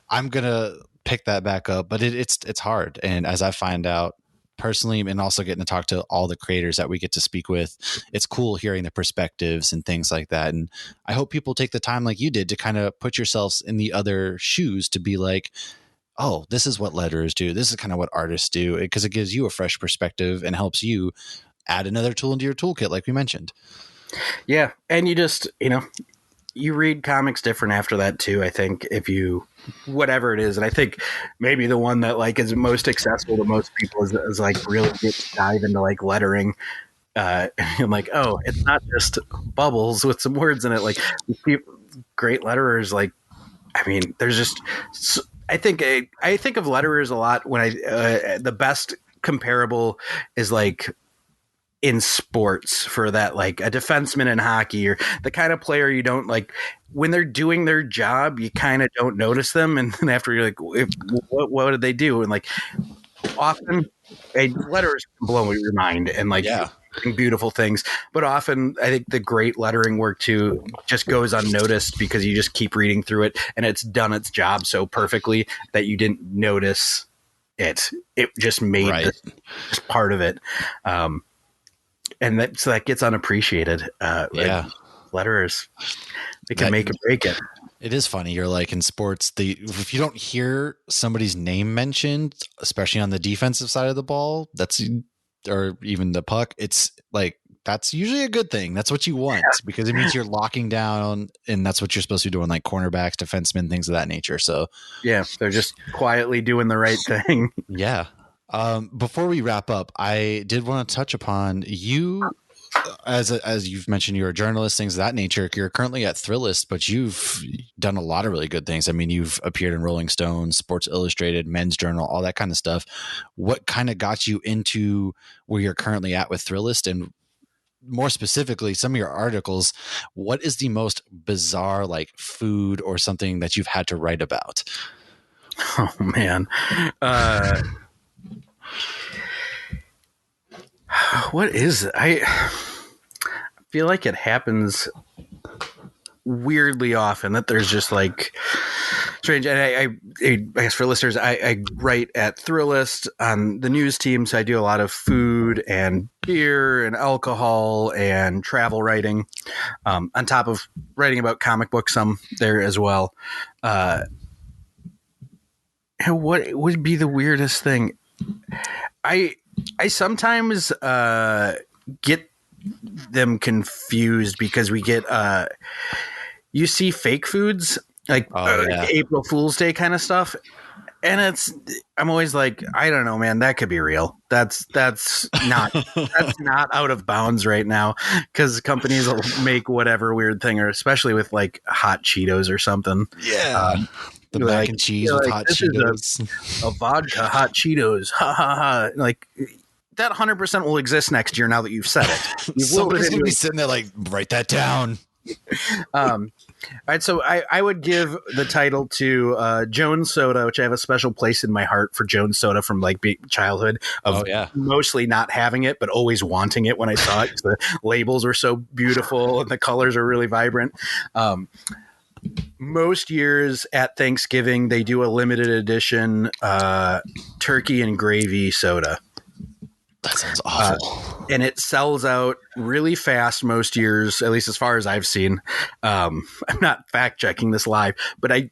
Speaker 1: I'm going to pick that back up, but it's hard. And as I find out personally, and also getting to talk to all the creators that we get to speak with, it's cool hearing the perspectives and things like that. And I hope people take the time like you did to kind of put yourselves in the other shoes to be like, oh, this is what letterers do. This is kind of what artists do, because it gives you a fresh perspective and helps you add another tool into your toolkit, like we mentioned.
Speaker 2: Yeah. And you just, you read comics different after that too. I think if you, whatever it is. And I think maybe the one that like is most accessible to most people is like really dive into like lettering. And like, oh, it's not just bubbles with some words in it. Like great letterers. Like, I mean, there's just, I think of letterers a lot when the best comparable is like in sports for that, like a defenseman in hockey or the kind of player you don't like when they're doing their job, you kind of don't notice them. And then after you're like, what did they do? And like often letters blow your mind and like beautiful things. But often I think the great lettering work too just goes unnoticed because you just keep reading through it and it's done its job so perfectly that you didn't notice it. It just made this just part of it. And that gets unappreciated. Letterers, they can make or break it.
Speaker 1: It is funny. You're like in sports, if you don't hear somebody's name mentioned, especially on the defensive side of the ball, or even the puck, it's like that's usually a good thing. That's what you want because it means you're locking down, and that's what you're supposed to be doing, like cornerbacks, defensemen, things of that nature. So yeah,
Speaker 2: they're just quietly doing the right thing.
Speaker 1: Yeah. Before we wrap up, I did want to touch upon you. As you've mentioned, you're a journalist, things of that nature. You're currently at Thrillist, but you've done a lot of really good things. I mean, you've appeared in Rolling Stone, Sports Illustrated, Men's Journal, all that kind of stuff. What kind of got you into where you're currently at with Thrillist? And more specifically, some of your articles, what is the most bizarre like food or something that you've had to write about?
Speaker 2: Oh, man. What is it? I feel like it happens weirdly often that there's just like strange. And I guess for listeners, I write at Thrillist on the news team, so I do a lot of food and beer and alcohol and travel writing, on top of writing about comic books, some there as well. What would be the weirdest thing? I sometimes get them confused because we get you see fake foods like April Fool's Day kind of stuff, and I'm always like, I don't know, man, that could be real. That's not that's not out of bounds right now because companies will make whatever weird thing, or especially with like hot Cheetos or something.
Speaker 1: The mac and cheese with hot Cheetos.
Speaker 2: A vodka hot Cheetos. Ha ha ha. Like that 100% will exist next year now that you've said it.
Speaker 1: Somebody's going to be sitting there like, write that down.
Speaker 2: All right, so I would give the title to Jones Soda, which I have a special place in my heart for Jones Soda from like childhood of
Speaker 1: Oh yeah.
Speaker 2: mostly not having it, but always wanting it when I saw it. 'Cause the labels are so beautiful and the colors are really vibrant. Most years at Thanksgiving, they do a limited edition turkey and gravy soda.
Speaker 1: That sounds awful.
Speaker 2: And it sells out really fast most years, at least as far as I've seen. I'm not fact checking this live, but I'm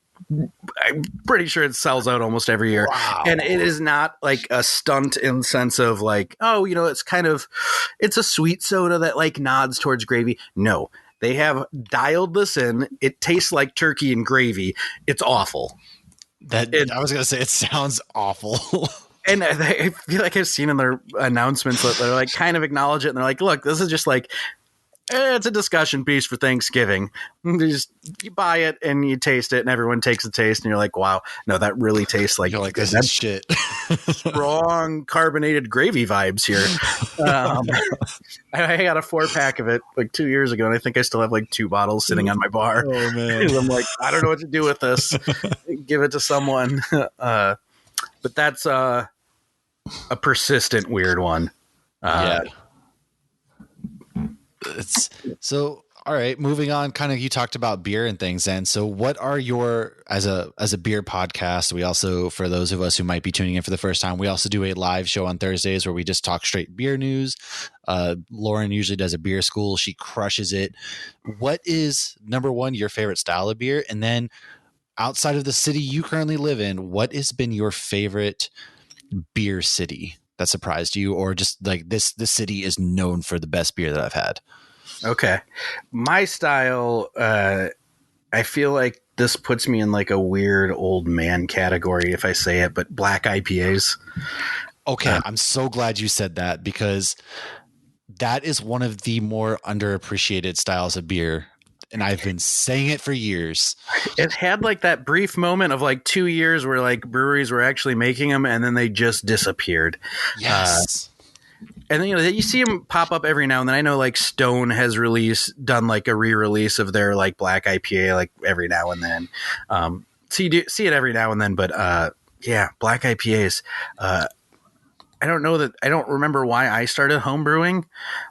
Speaker 2: pretty sure it sells out almost every year.
Speaker 1: Wow.
Speaker 2: And it is not like a stunt in the sense of like, oh, it's a sweet soda that like nods towards gravy. No, they have dialed this in. It tastes like turkey and gravy. It's awful.
Speaker 1: I was going to say, it sounds awful.
Speaker 2: And I feel like I've seen in their announcements that they're like kind of acknowledge it. And they're like, look, this is just like, it's a discussion piece for Thanksgiving. You buy it and you taste it and everyone takes a taste and you're like, wow, no, that really tastes like,
Speaker 1: You're like, this is shit.
Speaker 2: Strong carbonated gravy vibes here. I got a 4-pack of it like 2 years ago and I think I still have like 2 bottles sitting on my bar.
Speaker 1: Oh man.
Speaker 2: I'm like, I don't know what to do with this. Give it to someone. But that's a persistent weird one.
Speaker 1: Yeah. It's so all right. Moving on, kind of you talked about beer and things. And so, what are your as a beer podcast? We also, for those of us who might be tuning in for the first time, we also do a live show on Thursdays where we just talk straight beer news. Lauren usually does a beer school; she crushes it. What is number one your favorite style of beer, and then outside of the city you currently live in, what has been your favorite beer city that surprised you, or just like this city is known for the best beer that I've had?
Speaker 2: Okay. My style, I feel like this puts me in like a weird old man category if I say it, but black IPAs.
Speaker 1: Okay. I'm so glad you said that because that is one of the more underappreciated styles of beer. And I've been saying it for years.
Speaker 2: It had like that brief moment of like 2 years where like breweries were actually making them and then they just disappeared.
Speaker 1: Yes.
Speaker 2: And then, you see them pop up every now and then. I know like Stone has done like a re-release of their like black IPA like every now and then. So you do see it every now and then, but yeah, black IPAs. I don't remember why I started homebrewing,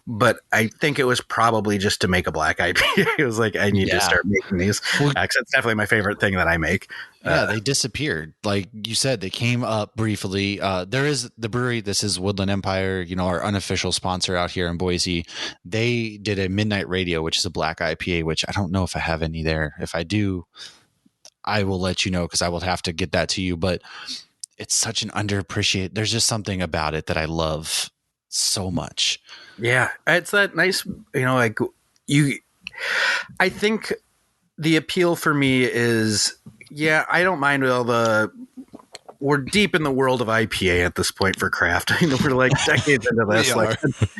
Speaker 2: but I think it was probably just to make a black IPA. It was like, I need to start making these. It's definitely my favorite thing that I make.
Speaker 1: Yeah, they disappeared. Like you said, they came up briefly. There is the brewery. This is Woodland Empire, our unofficial sponsor out here in Boise. They did a Midnight Radio, which is a black IPA, which I don't know if I have any there. If I do, I will let you know because I will have to get that to you. But it's such an underappreciated. There's just something about it that I love so much.
Speaker 2: Yeah, it's that nice, like I think the appeal for me is, I don't mind with we're deep in the world of IPA at this point for craft. We're like decades into this. Like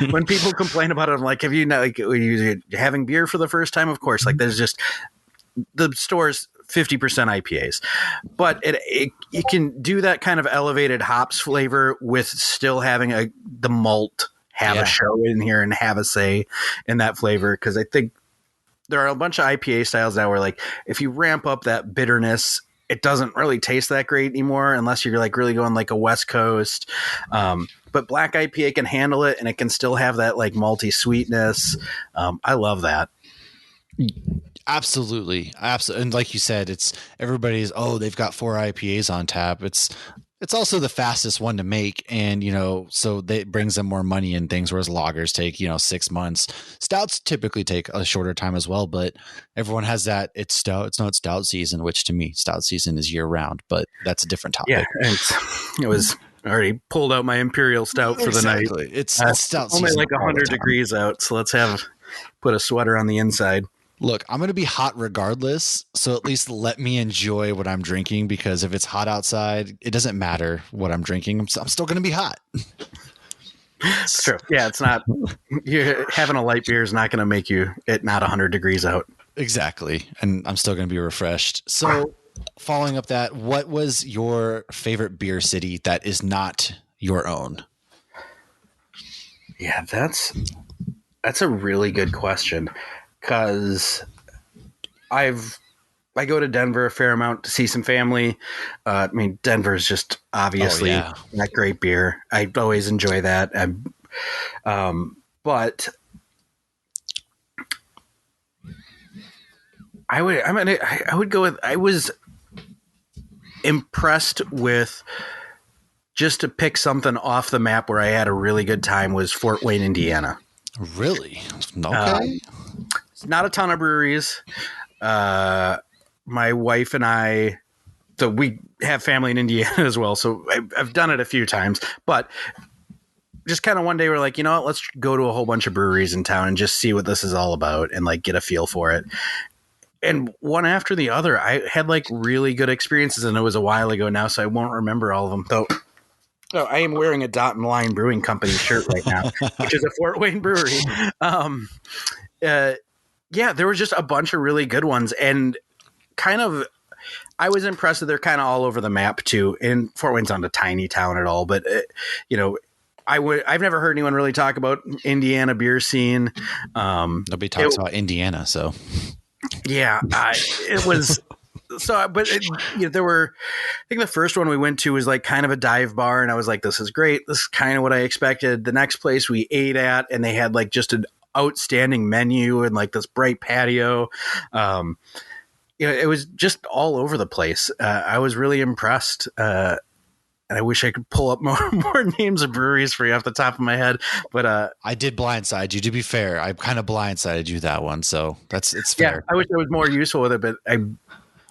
Speaker 2: when people complain about it, I'm like, have you are you having beer for the first time? Of course, like there's just the store's 50% IPAs, but you can do that kind of elevated hops flavor with still having the malt have a show in here and have a say in that flavor. Cause I think there are a bunch of IPA styles now where like, if you ramp up that bitterness, it doesn't really taste that great anymore unless you're like really going like a West Coast. But black IPA can handle it and it can still have that like malty sweetness. I love that.
Speaker 1: Absolutely. And like you said, it's everybody's, they've got 4 IPAs on tap. It's also the fastest one to make. And, so that brings them more money and things, whereas lagers take, 6 months. Stouts typically take a shorter time as well, but everyone has that. It's not stout season, which to me, stout season is year round, but that's a different topic.
Speaker 2: Yeah. And it was already pulled out my Imperial Stout for the night.
Speaker 1: It's stout
Speaker 2: only
Speaker 1: season.
Speaker 2: Like 100 degrees out. So let's put a sweater on the inside.
Speaker 1: Look, I'm going to be hot regardless, so at least let me enjoy what I'm drinking, because if it's hot outside, it doesn't matter what I'm drinking. I'm still going to be hot.
Speaker 2: It's true. Yeah, it's not. Having a light beer is not going to make it not 100 degrees out.
Speaker 1: Exactly, and I'm still going to be refreshed. So, following up that, what was your favorite beer city that is not your own?
Speaker 2: Yeah, that's a really good question. Because I go to Denver a fair amount to see some family. I mean, Denver is just obviously that great beer. I always enjoy that. But I would go with, I was impressed with, just to pick something off the map where I had a really good time, was Fort Wayne, Indiana.
Speaker 1: Really? Okay.
Speaker 2: It's not a ton of breweries. My wife and I, so we have family in Indiana as well, so I've done it a few times, but just kind of one day we're like, you know what, let's go to a whole bunch of breweries in town and just see what this is all about and like get a feel for it. And one after the other, I had like really good experiences, and it was a while ago now, so I won't remember all of them. Though I am wearing a Dot and Line Brewing Company shirt right now, which is a Fort Wayne brewery. Yeah, there was just a bunch of really good ones, and kind of, I was impressed that they're kind of all over the map too. And Fort Wayne's not a tiny town at all, but I've never heard anyone really talk about Indiana beer scene.
Speaker 1: Nobody talks about Indiana, so
Speaker 2: yeah, it was. So, but there were, I think the first one we went to was like kind of a dive bar, and I was like, this is great. This is kind of what I expected. The next place we ate at, and they had like just an outstanding menu and like this bright patio. It was just all over the place. I was really impressed. And I wish I could pull up more names of breweries for you off the top of my head. But
Speaker 1: I did blindside you. To be fair, I kind of blindsided you that one, so it's fair.
Speaker 2: Yeah, I wish I was more useful with it, but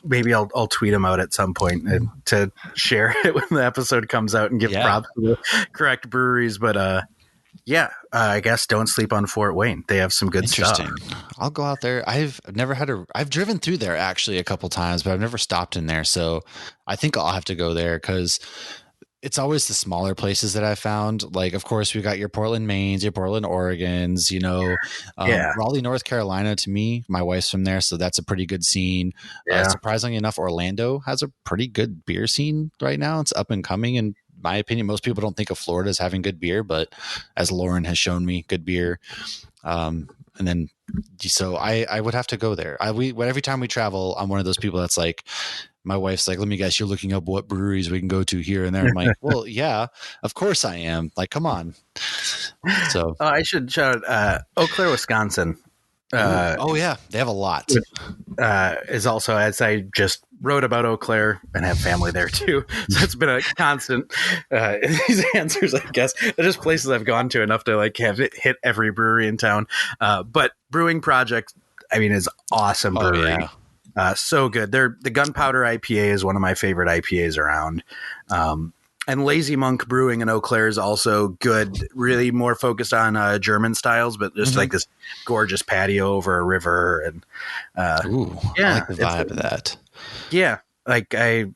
Speaker 2: maybe I'll tweet them out at some point and to share it when the episode comes out and give props to the correct breweries. But I guess don't sleep on Fort Wayne. They have some good stuff.
Speaker 1: I'll go out there. I've driven through there actually a couple times, but I've never stopped in there. So I think I'll have to go there, because it's always the smaller places that I found. Like, of course, we got your Portland, Maines, your Portland, Oregons, Raleigh, North Carolina. To me, my wife's from there, so that's a pretty good scene. Surprisingly enough, Orlando has a pretty good beer scene right now. It's up and coming, in my opinion. Most people don't think of Florida as having good beer, but as Lauren has shown me, good beer. And then, so I would have to go there. Every time we travel, I'm one of those people that's like, my wife's like, let me guess, you're looking up what breweries we can go to here and there. I'm like, well, yeah, of course I am. Like, come on. So
Speaker 2: I should shout out Eau Claire, Wisconsin.
Speaker 1: Yeah, they have a lot.
Speaker 2: Is also, as I just wrote about Eau Claire and have family there too, so it's been a constant in these answers, I guess. They're just places I've gone to enough to like have it hit every brewery in town. But Brewing Project, I mean, is awesome brewery.
Speaker 1: Oh, yeah.
Speaker 2: So good. The Gunpowder IPA is one of my favorite IPAs around. And Lazy Monk Brewing in Eau Claire is also good, really more focused on German styles, but just like this gorgeous patio over a river. And
Speaker 1: I like the vibe of that.
Speaker 2: Yeah. Like I'd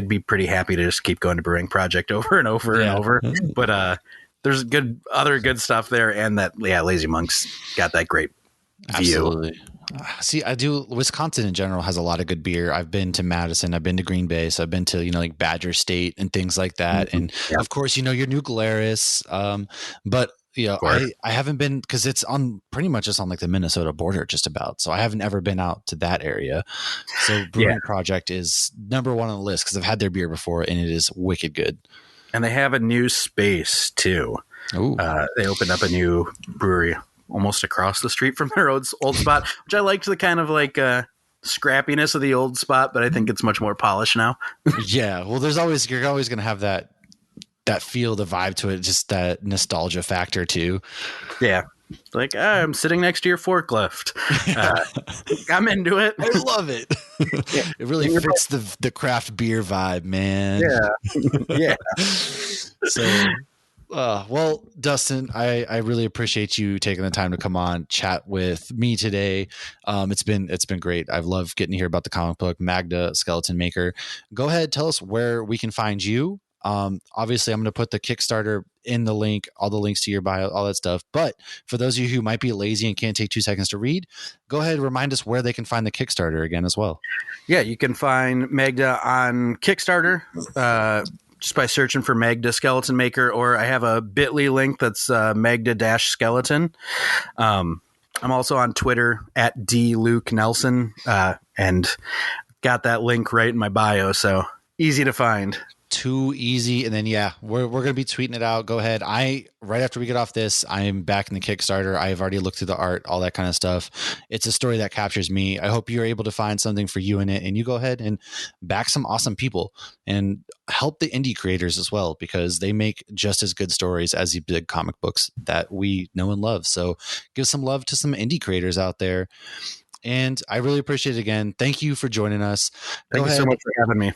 Speaker 2: be pretty happy to just keep going to Brewing Project over and over and over. But there's other good stuff there. And Lazy Monk's got that great view.
Speaker 1: Absolutely. See, I do. Wisconsin in general has a lot of good beer. I've been to Madison. I've been to Green Bay. So I've been to, like Badger State and things like that. And of course, your New Glarus. But I haven't been, because it's on pretty much just on like the Minnesota border just about. So I haven't ever been out to that area. So Brewing Project is number one on the list, because I've had their beer before and it is wicked good. And
Speaker 2: they have a new space too. They opened up a new brewery almost across the street from their old spot, which I liked, the kind of like scrappiness of the old spot, but I think it's much more polished now.
Speaker 1: Yeah. Well, you're always going to have that feel, the vibe to it, just that nostalgia factor too.
Speaker 2: Yeah. Like, I'm sitting next to your forklift. I'm into it.
Speaker 1: I love it. It really fits the craft beer vibe, man.
Speaker 2: Yeah. Yeah.
Speaker 1: So, well, Dustin, I really appreciate you taking the time to come on, chat with me today. It's been great. I've loved getting to hear about the comic book Magda, Skeleton Maker. Go ahead, tell us where we can find you. Obviously, I'm going to put the Kickstarter in the link, all the links to your bio, all that stuff. But for those of you who might be lazy and can't take 2 seconds to read, go ahead and remind us where they can find the Kickstarter again as well. Yeah,
Speaker 2: you can find Magda on Kickstarter. Just by searching for Magda Skeleton Maker, or I have a bit.ly link that's Magda-skeleton. I'm also on Twitter at @DLukeNelson, and got that link right in my bio, so easy to find.
Speaker 1: Too easy. And then, yeah, we're going to be tweeting it out. Go ahead. Right after we get off this, I'm back in the Kickstarter. I've already looked through the art, all that kind of stuff. It's a story that captures me. I hope you're able to find something for you in it, and you go ahead and back some awesome people and help the indie creators as well, because they make just as good stories as the big comic books that we know and love. So give some love to some indie creators out there. And I really appreciate it again. Thank you for joining us.
Speaker 2: Thank you so much for having me.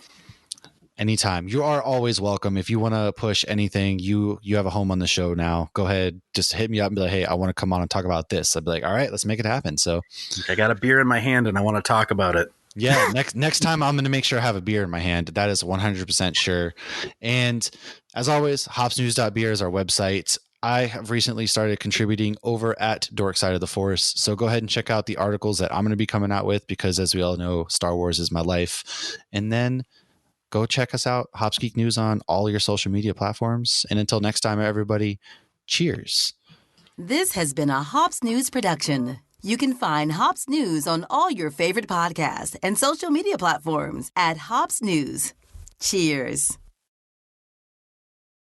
Speaker 1: Anytime. You are always welcome. If you want to push anything, you have a home on the show now. Go ahead. Just hit me up and be like, hey, I want to come on and talk about this. I'd be like, all right, let's make it happen. So
Speaker 2: I got a beer in my hand and I want to talk about it.
Speaker 1: Yeah, next time I'm going to make sure I have a beer in my hand. That is 100% sure. And as always, hopsnews.beer is our website. I have recently started contributing over at Dork Side of the Force. So go ahead and check out the articles that I'm going to be coming out with, because as we all know, Star Wars is my life. And then go check us out, Hops Geek News, on all your social media platforms. And until next time, everybody, cheers.
Speaker 3: This has been a Hops News production. You can find Hops News on all your favorite podcasts and social media platforms at Hops News. Cheers.